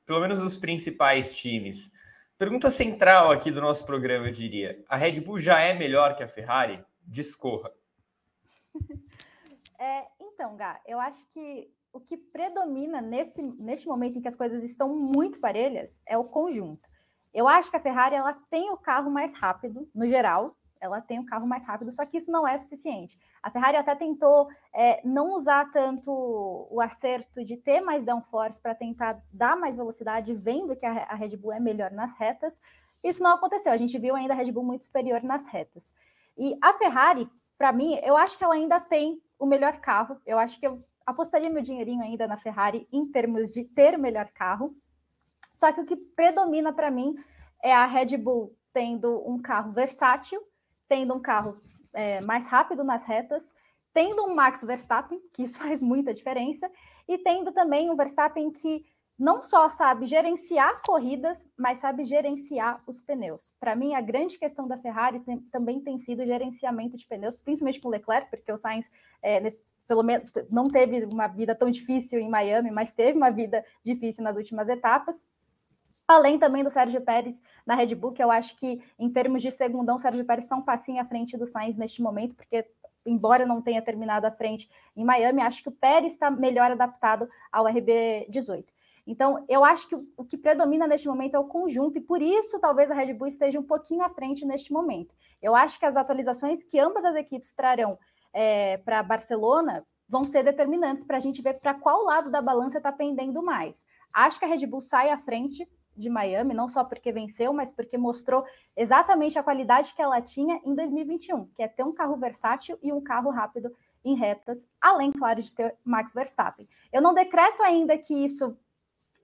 Pelo menos os principais times. Pergunta central aqui do nosso programa, eu diria. A Red Bull já é melhor que a Ferrari? Discorra. Então, Gá, eu acho que o que predomina neste momento em que as coisas estão muito parelhas é o conjunto. Eu acho que a Ferrari ela tem o carro mais rápido, no geral, ela tem o carro mais rápido, só que isso não é suficiente. A Ferrari até tentou não usar tanto o acerto de ter mais downforce para tentar dar mais velocidade, vendo que a Red Bull é melhor nas retas. Isso não aconteceu, a gente viu ainda a Red Bull muito superior nas retas. E a Ferrari, para mim, eu acho que ela ainda tem o melhor carro. Eu acho que eu apostaria meu dinheirinho ainda na Ferrari em termos de ter o melhor carro. Só que o que predomina para mim é a Red Bull tendo um carro versátil, tendo um carro mais rápido nas retas, tendo um Max Verstappen, que isso faz muita diferença, e tendo também um Verstappen que não só sabe gerenciar corridas, mas sabe gerenciar os pneus. Para mim, a grande questão da Ferrari também tem sido o gerenciamento de pneus, principalmente com o Leclerc, porque o Sainz, pelo menos, não teve uma vida tão difícil em Miami, mas teve uma vida difícil nas últimas etapas. Além também do Sérgio Pérez na Red Bull, que eu acho que, em termos de segundão, o Sérgio Pérez está um passinho à frente do Sainz neste momento, porque, embora não tenha terminado à frente em Miami, acho que o Pérez está melhor adaptado ao RB18. Então, eu acho que o que predomina neste momento é o conjunto, e por isso talvez a Red Bull esteja um pouquinho à frente neste momento. Eu acho que as atualizações que ambas as equipes trarão para Barcelona vão ser determinantes para a gente ver para qual lado da balança está pendendo mais. Acho que a Red Bull sai à frente de Miami, não só porque venceu, mas porque mostrou exatamente a qualidade que ela tinha em 2021, que é ter um carro versátil e um carro rápido em retas, além, claro, de ter Max Verstappen. Eu não decreto ainda que isso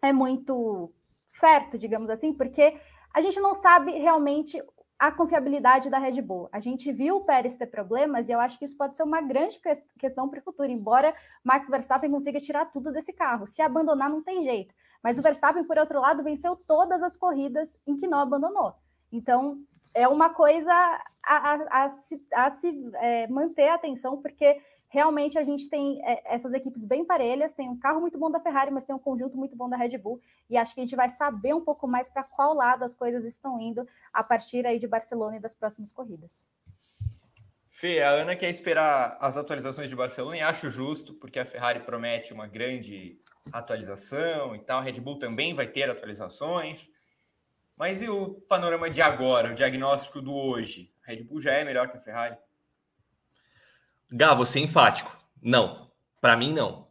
é muito certo, digamos assim, porque a gente não sabe realmente a confiabilidade da Red Bull. A gente viu o Pérez ter problemas e eu acho que isso pode ser uma grande questão para o futuro, embora Max Verstappen consiga tirar tudo desse carro. Se abandonar, não tem jeito. Mas o Verstappen, por outro lado, venceu todas as corridas em que não abandonou. Então, é uma coisa a se manter a atenção, porque realmente a gente tem essas equipes bem parelhas, tem um carro muito bom da Ferrari, mas tem um conjunto muito bom da Red Bull, e acho que a gente vai saber um pouco mais para qual lado as coisas estão indo a partir aí de Barcelona e das próximas corridas. Fê, a Ana quer esperar as atualizações de Barcelona e acho justo, porque a Ferrari promete uma grande atualização e tal, a Red Bull também vai ter atualizações, mas e o panorama de agora, o diagnóstico do hoje? A Red Bull já é melhor que a Ferrari? Gá, você é enfático. Não, para mim não.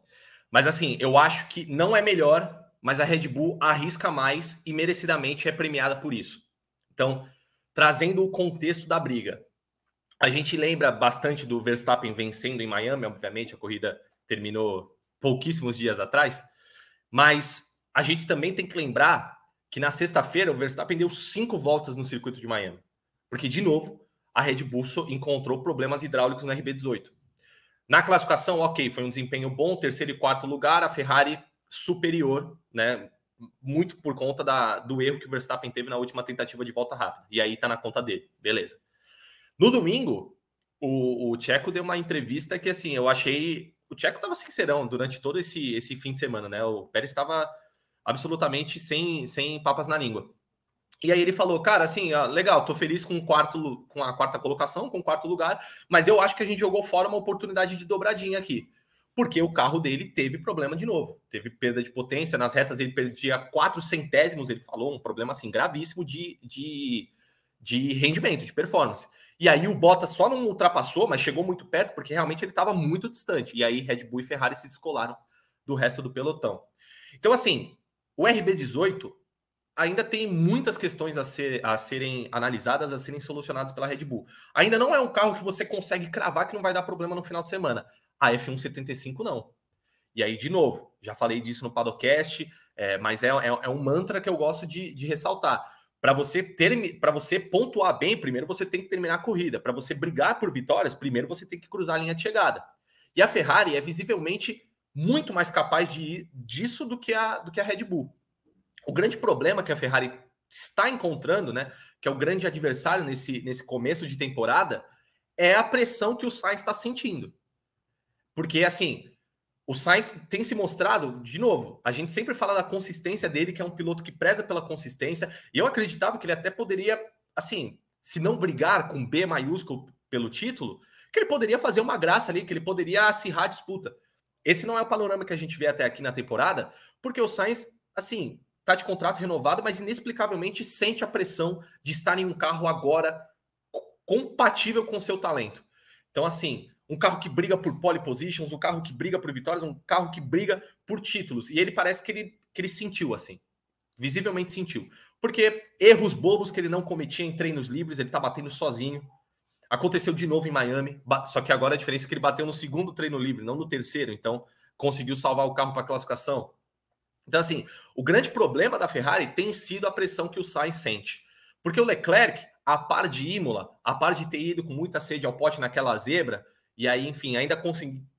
Mas assim, eu acho que não é melhor, mas a Red Bull arrisca mais e merecidamente é premiada por isso. Então, trazendo o contexto da briga, a gente lembra bastante do Verstappen vencendo em Miami, obviamente a corrida terminou pouquíssimos dias atrás, mas a gente também tem que lembrar que na sexta-feira o Verstappen deu 5 voltas no circuito de Miami, porque de novo a Red Bull encontrou problemas hidráulicos na RB18. Na classificação, ok, foi um desempenho bom, terceiro e quarto lugar, a Ferrari superior, né? Muito por conta do erro que o Verstappen teve na última tentativa de volta rápida. E aí tá na conta dele, beleza. No domingo, o Checo deu uma entrevista que, assim, eu achei... O Checo tava sincerão durante todo esse fim de semana, né? O Pérez estava absolutamente sem papas na língua. E aí ele falou, cara, assim, legal, tô feliz com a quarta colocação, com o quarto lugar, mas eu acho que a gente jogou fora uma oportunidade de dobradinha aqui. Porque o carro dele teve problema de novo. Teve perda de potência, nas retas ele perdia 4 centésimos, ele falou, um problema, assim, gravíssimo de rendimento, de performance. E aí o Bottas só não ultrapassou, mas chegou muito perto, porque realmente ele estava muito distante. E aí Red Bull e Ferrari se descolaram do resto do pelotão. Então, assim, o RB18 ainda tem muitas questões a serem analisadas, a serem solucionadas pela Red Bull. Ainda não é um carro que você consegue cravar que não vai dar problema no final de semana. A F175 não. E aí, de novo, já falei disso no Paddockcast, mas é um mantra que eu gosto de ressaltar. Para você pontuar bem, primeiro você tem que terminar a corrida. Para você brigar por vitórias, primeiro você tem que cruzar a linha de chegada. E a Ferrari é visivelmente muito mais capaz disso do que a Red Bull. O grande problema que a Ferrari está encontrando, né, que é o grande adversário nesse começo de temporada, é a pressão que o Sainz está sentindo. Porque, assim, o Sainz tem se mostrado, de novo, a gente sempre fala da consistência dele, que é um piloto que preza pela consistência, e eu acreditava que ele até poderia, assim, se não brigar com B maiúsculo pelo título, que ele poderia fazer uma graça ali, que ele poderia acirrar a disputa. Esse não é o panorama que a gente vê até aqui na temporada, porque o Sainz, assim, tá de contrato renovado, mas inexplicavelmente sente a pressão de estar em um carro agora compatível com o seu talento. Então, assim, um carro que briga por pole positions, um carro que briga por vitórias, um carro que briga por títulos. E ele parece que ele sentiu, assim, visivelmente sentiu. Porque erros bobos que ele não cometia em treinos livres, ele tá batendo sozinho. Aconteceu de novo em Miami, só que agora a diferença é que ele bateu no segundo treino livre, não no terceiro, então conseguiu salvar o carro para a classificação. Então, assim, o grande problema da Ferrari tem sido a pressão que o Sainz sente. Porque o Leclerc, a par de Imola, a par de ter ido com muita sede ao pote naquela zebra, e aí, enfim, ainda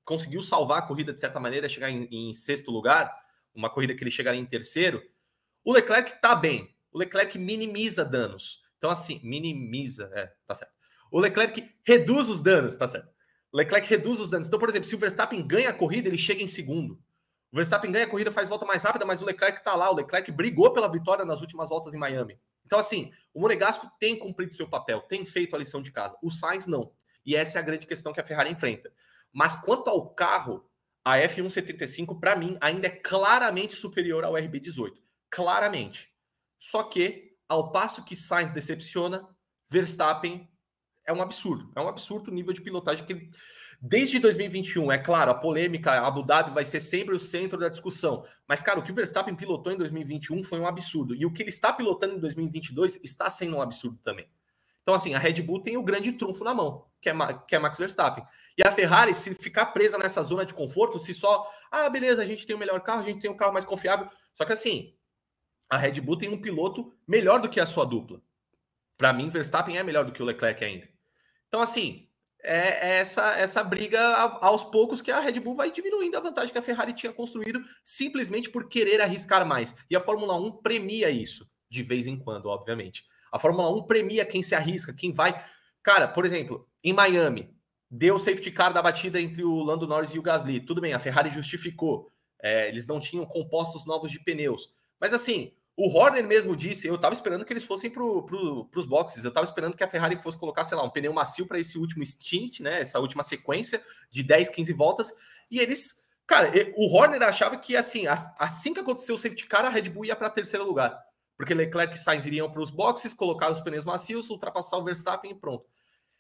conseguiu salvar a corrida de certa maneira, chegar em sexto lugar, uma corrida que ele chegaria em terceiro, o Leclerc tá bem. O Leclerc minimiza danos. Então, assim, tá certo. O Leclerc reduz os danos, tá certo. O Leclerc reduz os danos. Então, por exemplo, se o Verstappen ganha a corrida, ele chega em segundo. O Verstappen ganha a corrida, faz volta mais rápida, mas o Leclerc tá lá. O Leclerc brigou pela vitória nas últimas voltas em Miami. Então, assim, o Monegasco tem cumprido seu papel, tem feito a lição de casa. O Sainz não. E essa é a grande questão que a Ferrari enfrenta. Mas quanto ao carro, a F175, para mim, ainda é claramente superior ao RB18. Claramente. Só que, ao passo que Sainz decepciona, Verstappen é um absurdo. É um absurdo o nível de pilotagem que ele... Desde 2021, é claro, a polêmica, a Abu Dhabi vai ser sempre o centro da discussão. Mas, cara, o que o Verstappen pilotou em 2021 foi um absurdo. E o que ele está pilotando em 2022 está sendo um absurdo também. Então, assim, a Red Bull tem o grande trunfo na mão, que é Max Verstappen. E a Ferrari, se ficar presa nessa zona de conforto, se só... beleza, a gente tem o melhor carro, a gente tem um carro mais confiável. Só que, assim, a Red Bull tem um piloto melhor do que a sua dupla. Para mim, Verstappen é melhor do que o Leclerc ainda. Então, assim... essa briga aos poucos que a Red Bull vai diminuindo a vantagem que a Ferrari tinha construído simplesmente por querer arriscar mais. E a Fórmula 1 premia isso, de vez em quando, obviamente. A Fórmula 1 premia quem se arrisca, quem vai. Cara, por exemplo, em Miami, deu o safety car da batida entre o Lando Norris e o Gasly. Tudo bem, a Ferrari justificou. Eles não tinham compostos novos de pneus. Mas assim, o Horner mesmo disse, eu estava esperando que eles fossem para os boxes, eu estava esperando que a Ferrari fosse colocar, sei lá, um pneu macio para esse último stint, né? Essa última sequência de 10, 15 voltas. E eles... Cara, o Horner achava que assim que aconteceu o safety car, a Red Bull ia para terceiro lugar. Porque Leclerc e Sainz iriam para os boxes, colocar os pneus macios, ultrapassar o Verstappen e pronto.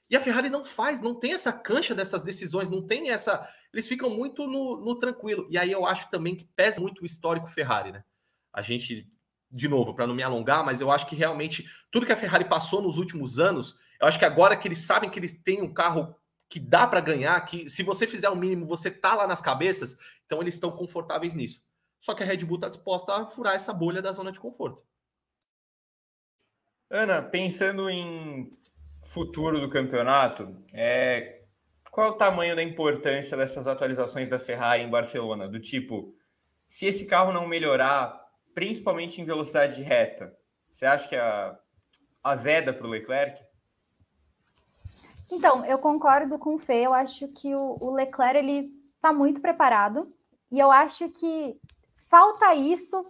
E a Ferrari não faz, não tem essa cancha dessas decisões, não tem essa... Eles ficam muito no tranquilo. E aí eu acho também que pesa muito o histórico Ferrari, né? A gente, de novo, para não me alongar, mas eu acho que realmente tudo que a Ferrari passou nos últimos anos, eu acho que agora que eles sabem que eles têm um carro que dá para ganhar, que se você fizer o mínimo, você tá lá nas cabeças, então eles estão confortáveis nisso. Só que a Red Bull está disposta a furar essa bolha da zona de conforto. Ana, pensando em futuro do campeonato, qual é o tamanho da importância dessas atualizações da Ferrari em Barcelona? Do tipo, se esse carro não melhorar, principalmente em velocidade de reta, você acha que azeda para o Leclerc? Então, eu concordo com o Fê, eu acho que o Leclerc ele está muito preparado, e eu acho que falta isso,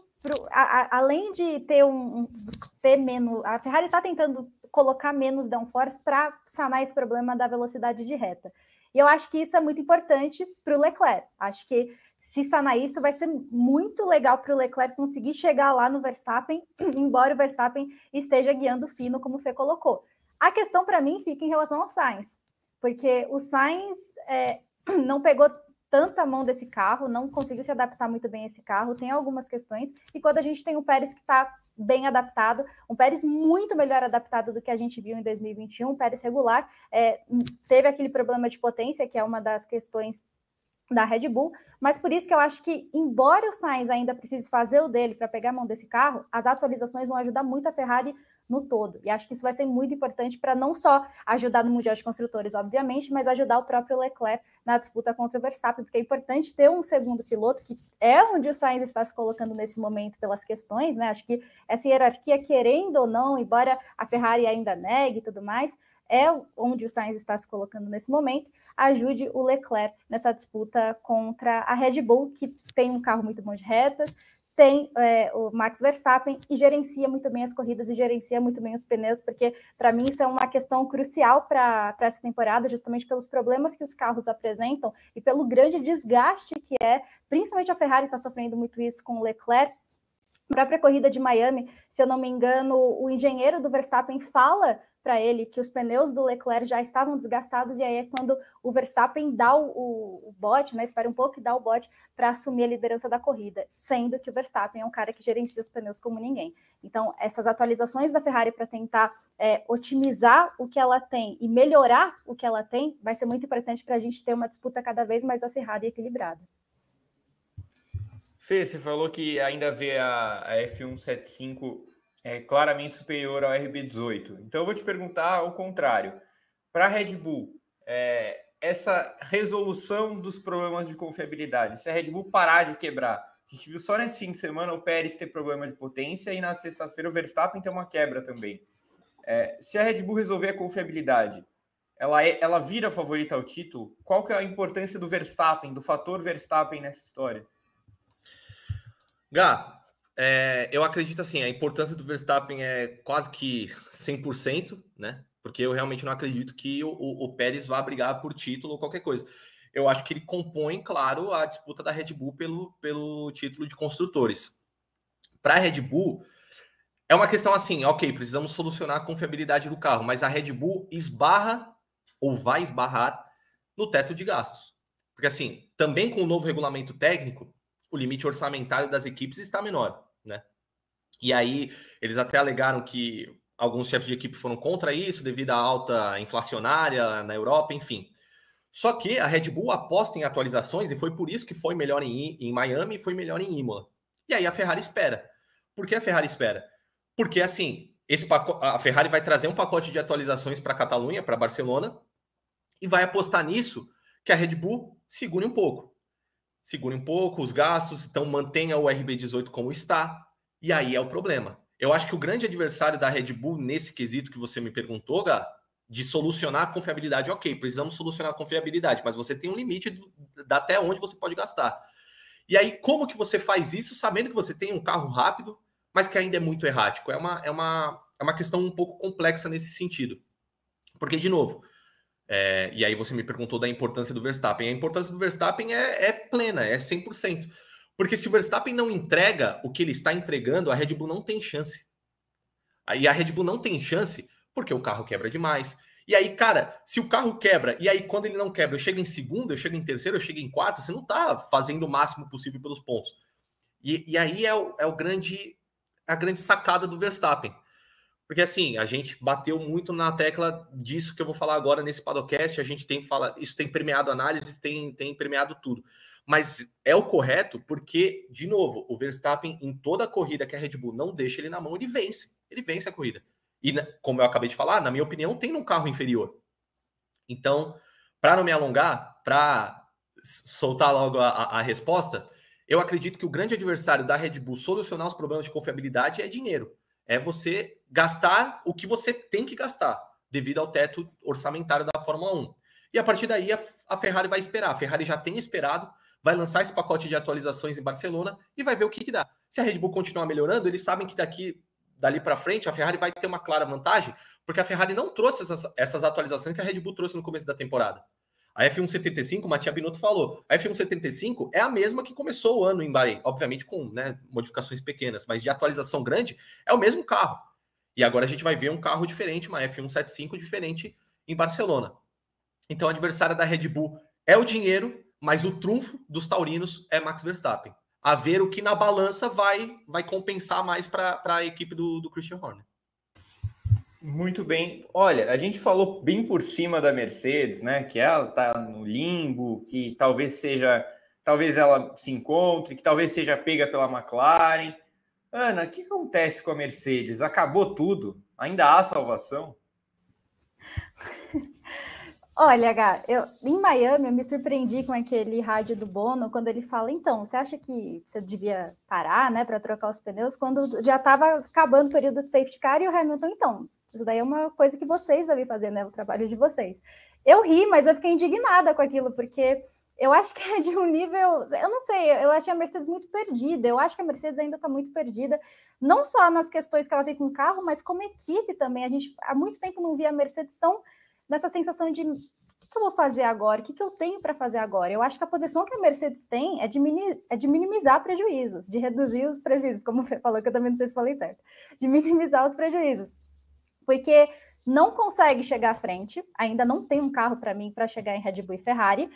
além de ter menos... A Ferrari está tentando colocar menos downforce para sanar esse problema da velocidade de reta. E eu acho que isso é muito importante para o Leclerc. Acho que se sanar isso, vai ser muito legal para o Leclerc conseguir chegar lá no Verstappen, embora o Verstappen esteja guiando fino, como o Fê colocou. A questão para mim fica em relação ao Sainz, porque o Sainz não pegou tanta mão desse carro, não conseguiu se adaptar muito bem a esse carro, tem algumas questões, e quando a gente tem o Pérez que está bem adaptado, um Pérez muito melhor adaptado do que a gente viu em 2021, um Pérez regular, teve aquele problema de potência, que é uma das questões da Red Bull, mas por isso que eu acho que, embora o Sainz ainda precise fazer o dele para pegar a mão desse carro, as atualizações vão ajudar muito a Ferrari no todo, e acho que isso vai ser muito importante para não só ajudar no Mundial de Construtores, obviamente, mas ajudar o próprio Leclerc na disputa contra o Verstappen, porque é importante ter um segundo piloto, que é onde o Sainz está se colocando nesse momento pelas questões, né? Acho que essa hierarquia, querendo ou não, embora a Ferrari ainda negue e tudo mais, é onde o Sainz está se colocando nesse momento, ajude o Leclerc nessa disputa contra a Red Bull, que tem um carro muito bom de retas, tem o Max Verstappen e gerencia muito bem as corridas e gerencia muito bem os pneus, porque para mim isso é uma questão crucial para essa temporada, justamente pelos problemas que os carros apresentam e pelo grande desgaste que principalmente a Ferrari está sofrendo muito isso com o Leclerc. A própria corrida de Miami, se eu não me engano, o engenheiro do Verstappen fala para ele que os pneus do Leclerc já estavam desgastados, e aí é quando o Verstappen dá o bote, né, espera um pouco e dá o bote para assumir a liderança da corrida, sendo que o Verstappen é um cara que gerencia os pneus como ninguém. Então, essas atualizações da Ferrari para tentar otimizar o que ela tem e melhorar o que ela tem, vai ser muito importante para a gente ter uma disputa cada vez mais acirrada e equilibrada. Fê, você falou que ainda vê a F175 claramente superior ao RB18. Então eu vou te perguntar ao contrário. Para a Red Bull, essa resolução dos problemas de confiabilidade, se a Red Bull parar de quebrar, a gente viu só nesse fim de semana o Pérez ter problemas de potência e na sexta-feira o Verstappen ter uma quebra também. Se a Red Bull resolver a confiabilidade, ela vira favorita ao título? Qual que é a importância do Verstappen, do fator Verstappen nessa história? Gá, eu acredito assim, a importância do Verstappen é quase que 100%, né? Porque eu realmente não acredito que o Pérez vá brigar por título ou qualquer coisa. Eu acho que ele compõe, claro, a disputa da Red Bull pelo título de construtores. Para a Red Bull, é uma questão assim, ok, precisamos solucionar a confiabilidade do carro, mas a Red Bull esbarra ou vai esbarrar no teto de gastos. Porque assim, também com o novo regulamento técnico, o limite orçamentário das equipes está menor, né? E aí, eles até alegaram que alguns chefes de equipe foram contra isso, devido à alta inflacionária na Europa, enfim. Só que a Red Bull aposta em atualizações, e foi por isso que foi melhor em Miami e foi melhor em Imola. E aí a Ferrari espera. Por que a Ferrari espera? Porque, assim, a Ferrari vai trazer um pacote de atualizações para a Catalunha, para Barcelona, e vai apostar nisso que a Red Bull segure um pouco. Segure um pouco os gastos, então mantenha o RB18 como está, e aí é o problema. Eu acho que o grande adversário da Red Bull, nesse quesito que você me perguntou, Gá, de solucionar a confiabilidade, ok, precisamos solucionar a confiabilidade, mas você tem um limite até onde você pode gastar. E aí, como que você faz isso sabendo que você tem um carro rápido, mas que ainda é muito errático? É uma questão um pouco complexa nesse sentido. Porque, de novo, e aí você me perguntou da importância do Verstappen. A importância do Verstappen é plena, é 100%. Porque se o Verstappen não entrega o que ele está entregando, a Red Bull não tem chance. Aí a Red Bull não tem chance porque o carro quebra demais. E aí, cara, se o carro quebra, e aí quando ele não quebra, eu chego em segundo, eu chego em terceiro, eu chego em quarto, você não tá fazendo o máximo possível pelos pontos. E aí a grande sacada do Verstappen. Porque assim, a gente bateu muito na tecla disso que eu vou falar agora nesse podcast, a gente isso tem premiado análises, tem premiado tudo. Mas é o correto porque, de novo, o Verstappen, em toda a corrida que a Red Bull não deixa ele na mão, ele vence. Ele vence a corrida. E, como eu acabei de falar, na minha opinião, tem um carro inferior. Então, para não me alongar, para soltar logo a resposta, eu acredito que o grande adversário da Red Bull solucionar os problemas de confiabilidade é dinheiro. É você gastar o que você tem que gastar, devido ao teto orçamentário da Fórmula 1. E a partir daí, a Ferrari vai esperar. A Ferrari já tem esperado, vai lançar esse pacote de atualizações em Barcelona e vai ver o que dá. Se a Red Bull continuar melhorando, eles sabem que dali para frente, a Ferrari vai ter uma clara vantagem, porque a Ferrari não trouxe essas atualizações que a Red Bull trouxe no começo da temporada. A F175, o Mattia Binotto falou, a F175 é a mesma que começou o ano em Bahrein, obviamente com modificações pequenas, mas de atualização grande, é o mesmo carro. E agora a gente vai ver um carro diferente, uma F175 diferente em Barcelona. Então a adversária da Red Bull é o dinheiro, mas o trunfo dos taurinos é Max Verstappen. A ver o que na balança vai compensar mais para a equipe do Christian Horner. Muito bem. Olha, a gente falou bem por cima da Mercedes, né? Que ela tá no limbo, que talvez ela se encontre, que talvez seja pega pela McLaren. Ana, o que acontece com a Mercedes? Acabou tudo? Ainda há salvação? Olha, Gá, em Miami eu me surpreendi com aquele rádio do Bono quando ele fala, então, você acha que você devia parar, né, para trocar os pneus, quando já estava acabando o período de safety car e o Hamilton, então, isso daí é uma coisa que vocês devem fazer, né, o trabalho de vocês. Eu ri, mas eu fiquei indignada com aquilo, porque eu acho que é de um nível, eu não sei, eu achei a Mercedes muito perdida, eu acho que a Mercedes ainda está muito perdida, não só nas questões que ela tem com o carro, mas como equipe também. A gente há muito tempo não via a Mercedes tão nessa sensação de o que eu vou fazer agora? O que eu tenho para fazer agora? Eu acho que a posição que a Mercedes tem é de minimizar prejuízos, de reduzir os prejuízos, como o Fê falou, que eu também não sei se falei certo, de minimizar os prejuízos. Porque não consegue chegar à frente, ainda não tem um carro para mim para chegar em Red Bull e Ferrari,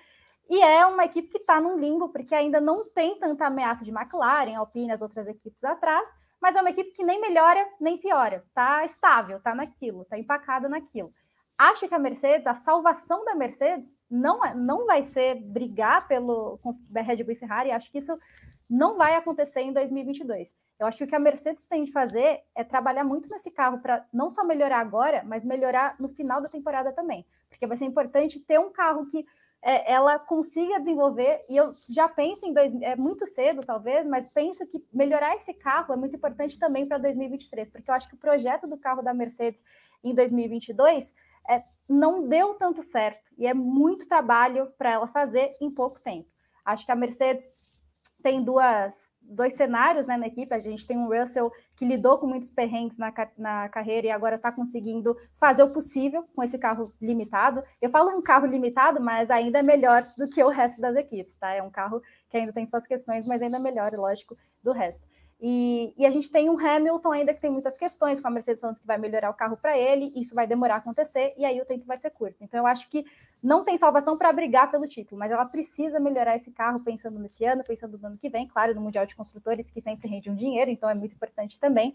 e é uma equipe que está num limbo, porque ainda não tem tanta ameaça de McLaren, Alpine, as outras equipes atrás, mas é uma equipe que nem melhora, nem piora, está estável, está naquilo, está empacada naquilo. Acho que a Mercedes, a salvação da Mercedes não vai ser brigar pelo Red Bull e Ferrari, acho que isso não vai acontecer em 2022. Eu acho que o que a Mercedes tem de fazer é trabalhar muito nesse carro para não só melhorar agora, mas melhorar no final da temporada também, porque vai ser importante ter um carro que ela consiga desenvolver, e eu já penso é muito cedo talvez, mas penso que melhorar esse carro é muito importante também para 2023, porque eu acho que o projeto do carro da Mercedes em 2022 não deu tanto certo, e é muito trabalho para ela fazer em pouco tempo. Acho que a Mercedes tem dois cenários, né, na equipe. A gente tem um Russell que lidou com muitos perrengues na carreira e agora está conseguindo fazer o possível com esse carro limitado. Eu falo um carro limitado, mas ainda é melhor do que o resto das equipes, tá? É um carro que ainda tem suas questões, mas ainda é melhor, lógico, do resto. E a gente tem um Hamilton ainda que tem muitas questões, com a Mercedes falando que vai melhorar o carro para ele, isso vai demorar a acontecer, e aí o tempo vai ser curto. Então eu acho que não tem salvação para brigar pelo título, mas ela precisa melhorar esse carro pensando nesse ano, pensando no ano que vem, claro, no Mundial de Construtores, que sempre rende um dinheiro, então é muito importante também.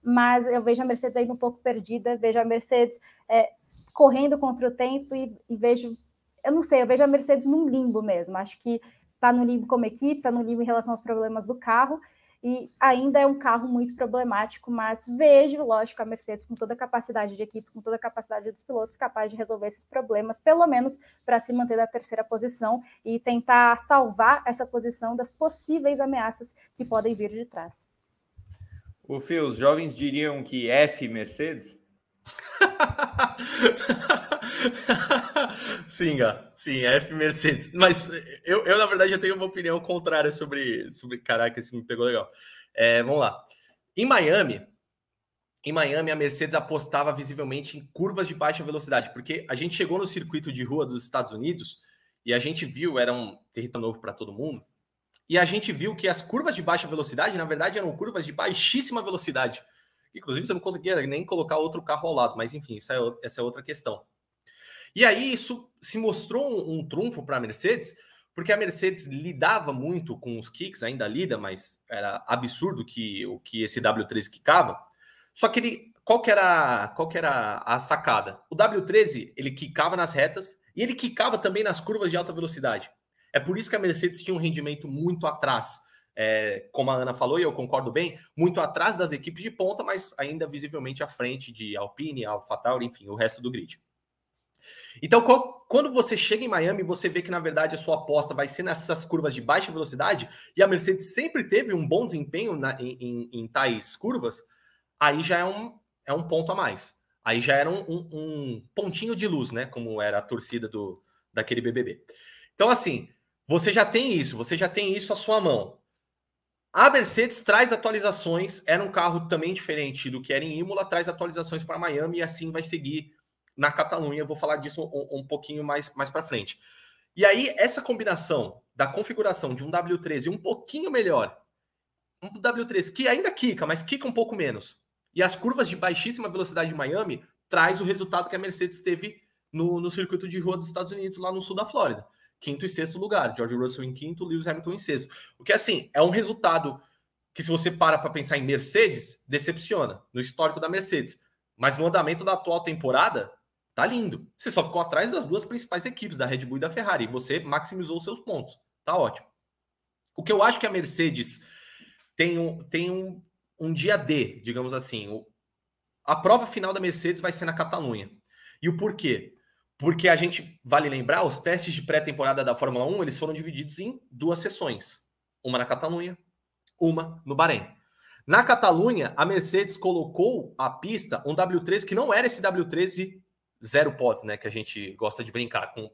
Mas eu vejo a Mercedes ainda um pouco perdida, vejo a Mercedes correndo contra o tempo e vejo, eu não sei, eu vejo a Mercedes num limbo mesmo. Acho que está no limbo como equipe, está no limbo em relação aos problemas do carro, e ainda é um carro muito problemático, mas vejo, lógico, a Mercedes com toda a capacidade de equipe, com toda a capacidade dos pilotos, capaz de resolver esses problemas, pelo menos para se manter na terceira posição e tentar salvar essa posição das possíveis ameaças que podem vir de trás. O Fê, os jovens diriam que F Mercedes? Sim, Gá. Sim, F Mercedes. Mas eu, na verdade, já tenho uma opinião contrária sobre... Caraca, esse me pegou legal. Vamos lá. Em Miami, a Mercedes apostava visivelmente em curvas de baixa velocidade, porque a gente chegou no circuito de rua dos Estados Unidos e a gente viu, era um território novo para todo mundo, e a gente viu que as curvas de baixa velocidade, na verdade, eram curvas de baixíssima velocidade. Inclusive, você não conseguia nem colocar outro carro ao lado, mas enfim, essa é outra questão. E aí, isso se mostrou um trunfo para a Mercedes, porque a Mercedes lidava muito com os kicks, ainda lida, mas era absurdo o que esse W13 quicava. Só que qual que era a sacada? O W13, ele quicava nas retas e ele quicava também nas curvas de alta velocidade. É por isso que a Mercedes tinha um rendimento muito atrás, como a Ana falou, e eu concordo bem, muito atrás das equipes de ponta, mas ainda visivelmente à frente de Alpine, AlphaTauri, enfim, o resto do grid. Então, quando você chega em Miami, você vê que, na verdade, a sua aposta vai ser nessas curvas de baixa velocidade, e a Mercedes sempre teve um bom desempenho em tais curvas, aí já é um ponto a mais. Aí já era um pontinho de luz, né? Como era a torcida daquele BBB. Então, assim, você já tem isso à sua mão. A Mercedes traz atualizações, era um carro também diferente do que era em Imola, traz atualizações para Miami e assim vai seguir na Catalunha. Eu vou falar disso um pouquinho mais para frente. E aí, essa combinação da configuração de um W13 um pouquinho melhor, um W13 que ainda quica, mas quica um pouco menos, e as curvas de baixíssima velocidade de Miami, traz o resultado que a Mercedes teve no circuito de rua dos Estados Unidos, lá no sul da Flórida. Quinto e sexto lugar. George Russell em quinto, Lewis Hamilton em sexto. O que, assim, é um resultado que, se você para pensar em Mercedes, decepciona no histórico da Mercedes. Mas no andamento da atual temporada, tá lindo. Você só ficou atrás das duas principais equipes, da Red Bull e da Ferrari. E você maximizou os seus pontos. Tá ótimo. O que eu acho que a Mercedes tem um dia D, digamos assim. A prova final da Mercedes vai ser na Catalunha. E o porquê? Porque a gente, vale lembrar, os testes de pré-temporada da Fórmula 1, eles foram divididos em duas sessões. Uma na Catalunha, uma no Bahrein. Na Catalunha, a Mercedes colocou a pista um W13 que não era esse W13 zero pods, né? Que a gente gosta de brincar, com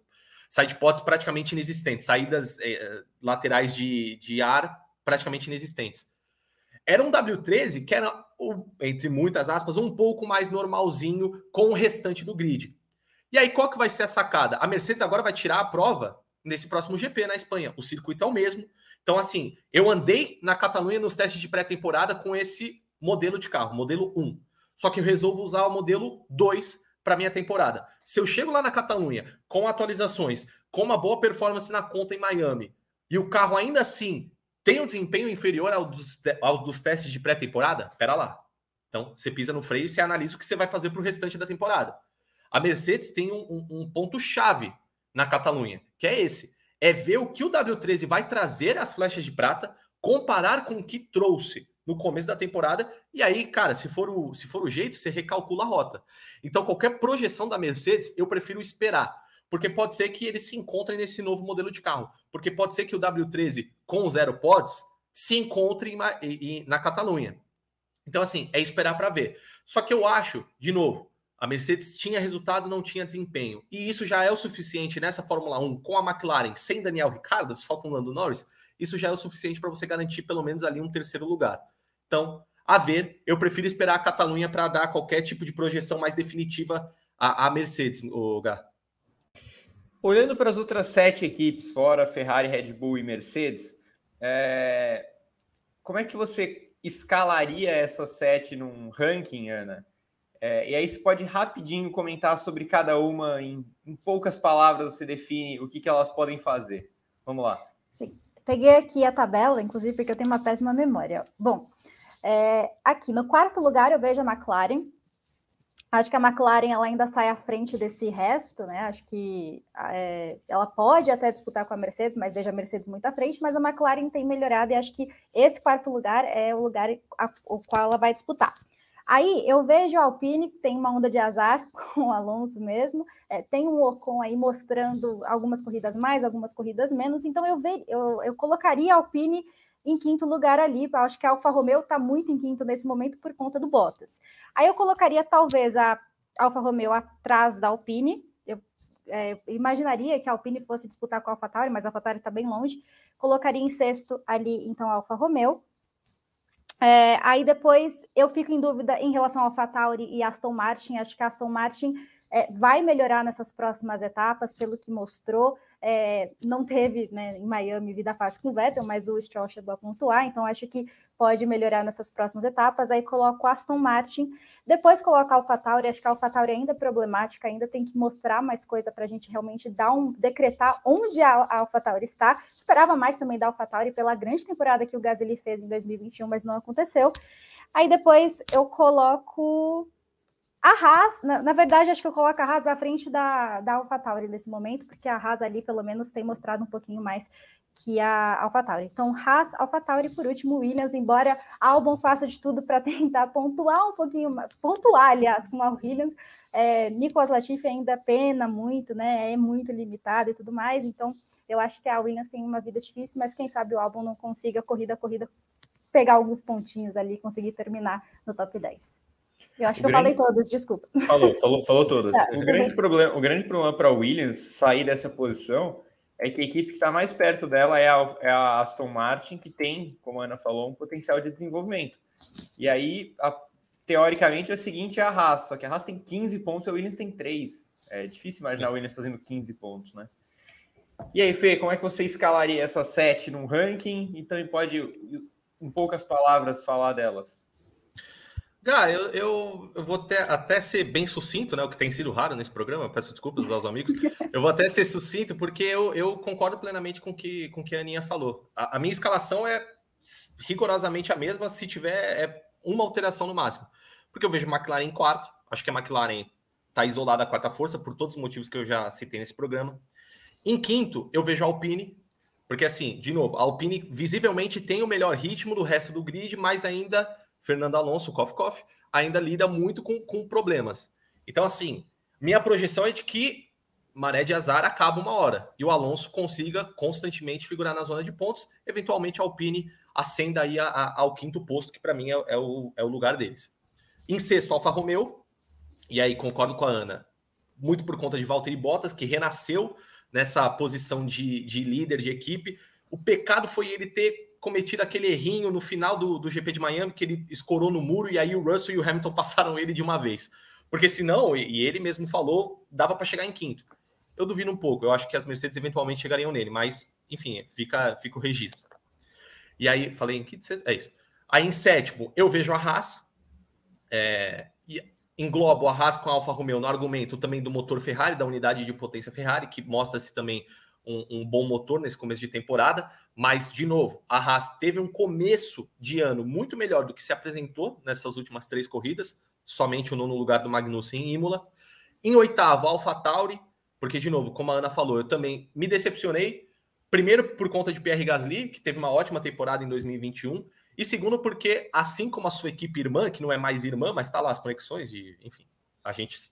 side pods praticamente inexistentes, saídas laterais de ar praticamente inexistentes. Era um W13 que era, entre muitas aspas, um pouco mais normalzinho com o restante do grid. E aí, qual que vai ser a sacada? A Mercedes agora vai tirar a prova nesse próximo GP na Espanha. O circuito é o mesmo. Então, assim, eu andei na Catalunha nos testes de pré-temporada com esse modelo de carro, modelo 1. Só que eu resolvo usar o modelo 2 para minha temporada. Se eu chego lá na Catalunha com atualizações, com uma boa performance na conta em Miami, e o carro ainda assim tem um desempenho inferior ao dos testes de pré-temporada, pera lá. Então, você pisa no freio e você analisa o que você vai fazer para o restante da temporada. A Mercedes tem um ponto-chave na Catalunha, que é esse. É ver o que o W13 vai trazer às flechas de prata, comparar com o que trouxe no começo da temporada, e aí, cara, se for o jeito, você recalcula a rota. Então, qualquer projeção da Mercedes, eu prefiro esperar, porque pode ser que eles se encontrem nesse novo modelo de carro, porque pode ser que o W13 com zero pods se encontre na Catalunha. Então, assim, é esperar para ver. Só que eu acho, de novo, a Mercedes tinha resultado, não tinha desempenho. E isso já é o suficiente nessa Fórmula 1, com a McLaren, sem Daniel Ricciardo, só com Lando Norris, isso já é o suficiente para você garantir pelo menos ali um terceiro lugar. Então, a ver, eu prefiro esperar a Catalunha para dar qualquer tipo de projeção mais definitiva à Mercedes, Gá. Olhando para as outras 7 equipes, fora Ferrari, Red Bull e Mercedes, como é que você escalaria essas 7 num ranking, Ana? E aí você pode rapidinho comentar sobre cada uma, em poucas palavras você define o que elas podem fazer. Vamos lá. Sim, peguei aqui a tabela, inclusive porque eu tenho uma péssima memória. Bom, aqui no quarto lugar eu vejo a McLaren. Acho que a McLaren ela ainda sai à frente desse resto, né? Acho que ela pode até disputar com a Mercedes, mas vejo a Mercedes muito à frente, mas a McLaren tem melhorado e acho que esse quarto lugar é o lugar o qual ela vai disputar. Aí eu vejo a Alpine, que tem uma onda de azar com o Alonso mesmo, tem um Ocon aí mostrando algumas corridas mais, algumas corridas menos, então eu colocaria a Alpine em quinto lugar ali. Eu acho que a Alfa Romeo está muito em quinto nesse momento por conta do Bottas. Aí eu colocaria talvez a Alfa Romeo atrás da Alpine. Eu imaginaria que a Alpine fosse disputar com a AlphaTauri, mas a AlphaTauri está bem longe. Colocaria em sexto ali, então, a Alfa Romeo. Aí depois eu fico em dúvida em relação ao AlphaTauri e Aston Martin. Acho que a Aston Martin vai melhorar nessas próximas etapas, pelo que mostrou. Não teve, né, em Miami vida fácil com o Vettel, mas o Stroll chegou a pontuar, então acho que pode melhorar nessas próximas etapas. Aí coloco a Aston Martin, depois coloco a AlphaTauri. Acho que a AlphaTauri ainda é problemática, ainda tem que mostrar mais coisa para a gente realmente decretar onde a AlphaTauri está. Esperava mais também da AlphaTauri pela grande temporada que o Gasly fez em 2021, mas não aconteceu. Aí depois eu coloco a Haas, na verdade, acho que eu coloco a Haas à frente da AlphaTauri nesse momento, porque a Haas ali, pelo menos, tem mostrado um pouquinho mais que a AlphaTauri. Então, Haas, AlphaTauri, por último, Williams, embora Albon faça de tudo para tentar pontuar um pouquinho mais, aliás, com a Williams, Nicolas Latifi ainda pena muito, né? É muito limitado e tudo mais, então eu acho que a Williams tem uma vida difícil, mas quem sabe o Albon não consiga corrida a corrida pegar alguns pontinhos ali e conseguir terminar no top 10. Eu acho que eu falei todas, desculpa. Falou todas. Tá. O grande problema para a Williams sair dessa posição é que a equipe que está mais perto dela é a Aston Martin, que tem, como a Ana falou, um potencial de desenvolvimento. E aí, teoricamente, é o seguinte, é a Haas. Só que a Haas tem 15 pontos e a Williams tem 3. É difícil imaginar a Williams fazendo 15 pontos, né? E aí, Fê, como é que você escalaria essas 7 num ranking? Então, pode, em poucas palavras, falar delas. Eu vou até ser bem sucinto, né? O que tem sido raro nesse programa, peço desculpas aos amigos. Eu vou até ser sucinto, porque eu concordo plenamente com o que a Aninha falou. A minha escalação é rigorosamente a mesma, se tiver uma alteração no máximo. Porque eu vejo a McLaren em quarto, acho que a McLaren está isolada à quarta força, por todos os motivos que eu já citei nesse programa. Em quinto, eu vejo a Alpine, porque assim, de novo, a Alpine visivelmente tem o melhor ritmo do resto do grid, mas ainda Fernando Alonso, Koff, ainda lida muito com problemas. Então, assim, minha projeção é de que maré de azar acaba uma hora e o Alonso consiga constantemente figurar na zona de pontos, eventualmente a Alpine ascenda aí ao quinto posto, que para mim é o lugar deles. Em sexto, Alfa Romeo, e aí concordo com a Ana, muito por conta de Valtteri Bottas, que renasceu nessa posição de líder de equipe. O pecado foi ele ter cometido aquele errinho no final do GP de Miami, que ele escorou no muro e aí o Russell e o Hamilton passaram ele de uma vez. Porque senão, e ele mesmo falou, dava para chegar em quinto. Eu duvido um pouco, eu acho que as Mercedes eventualmente chegariam nele, mas, enfim, fica o registro. E aí, falei em quinto, sexto, é isso. Aí em sétimo, eu vejo a Haas, e englobo a Haas com a Alfa Romeo no argumento também do motor Ferrari, da unidade de potência Ferrari, que mostra-se também um bom motor nesse começo de temporada, mas, de novo, a Haas teve um começo de ano muito melhor do que se apresentou nessas últimas 3 corridas, somente o nono lugar do Magnussen em Imola. Em oitavo, a AlphaTauri, porque, de novo, como a Ana falou, eu também me decepcionei, primeiro por conta de Pierre Gasly, que teve uma ótima temporada em 2021, e segundo porque, assim como a sua equipe irmã, que não é mais irmã, mas está lá as conexões, enfim,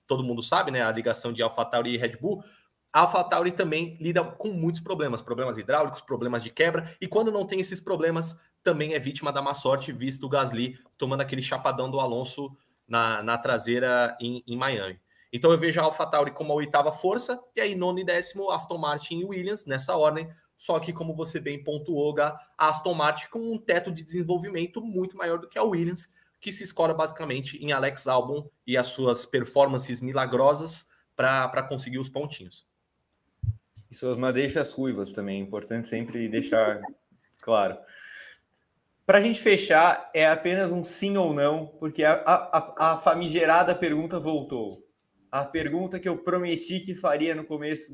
todo mundo sabe, né, a ligação de AlphaTauri e Red Bull, a AlphaTauri também lida com muitos problemas hidráulicos, problemas de quebra, e quando não tem esses problemas, também é vítima da má sorte, visto o Gasly tomando aquele chapadão do Alonso na traseira em Miami. Então eu vejo a AlphaTauri como a oitava força, e aí nono e décimo, Aston Martin e Williams, nessa ordem, só que como você bem pontuou, a Aston Martin com um teto de desenvolvimento muito maior do que a Williams, que se escora basicamente em Alex Albon e as suas performances milagrosas para conseguir os pontinhos. E suas madeixas ruivas também, é importante sempre deixar claro. Para a gente fechar, é apenas um sim ou não, porque a famigerada pergunta voltou. A pergunta que eu prometi que faria no começo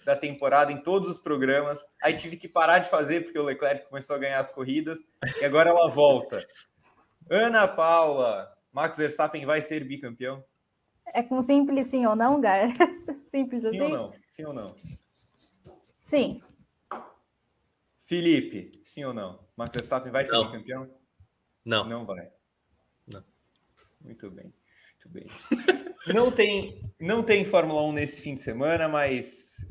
da temporada em todos os programas. Aí tive que parar de fazer porque o Leclerc começou a ganhar as corridas e agora ela volta. Ana Paula, Max Verstappen vai ser bicampeão? É com simples sim ou não, Gar? Simples sim assim? Ou não? Sim ou não? Sim. Felipe, sim ou não? Max Verstappen vai ser bicampeão? Não. Não vai. Não. Muito bem. Muito bem. Não tem Fórmula 1 nesse fim de semana, mas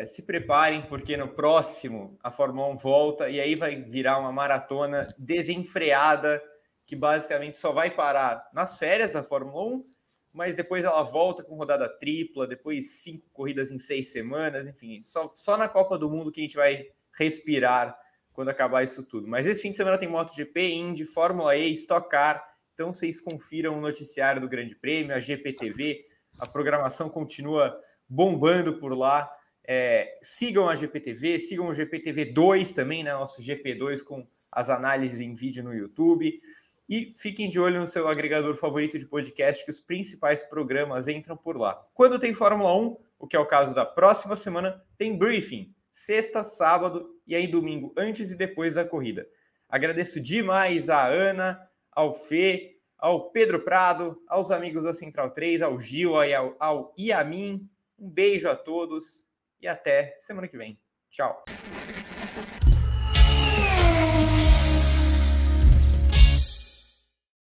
se preparem, porque no próximo a Fórmula 1 volta e aí vai virar uma maratona desenfreada, que basicamente só vai parar nas férias da Fórmula 1, mas depois ela volta com rodada tripla, depois 5 corridas em 6 semanas, enfim, só na Copa do Mundo que a gente vai respirar quando acabar isso tudo. Mas esse fim de semana tem MotoGP, Indy, Fórmula E, Stock Car, então vocês confiram o noticiário do Grande Prêmio, a GPTV, a programação continua bombando por lá. Sigam a GPTV, sigam o GPTV 2 também, né? Nosso GP2 com as análises em vídeo no YouTube. E fiquem de olho no seu agregador favorito de podcast, que os principais programas entram por lá. Quando tem Fórmula 1, o que é o caso da próxima semana, tem briefing. Sexta, sábado e aí domingo, antes e depois da corrida. Agradeço demais a Ana, ao Fê, ao Pedro Prado, aos amigos da Central 3, ao Gil, ao Iamin. Um beijo a todos e até semana que vem. Tchau.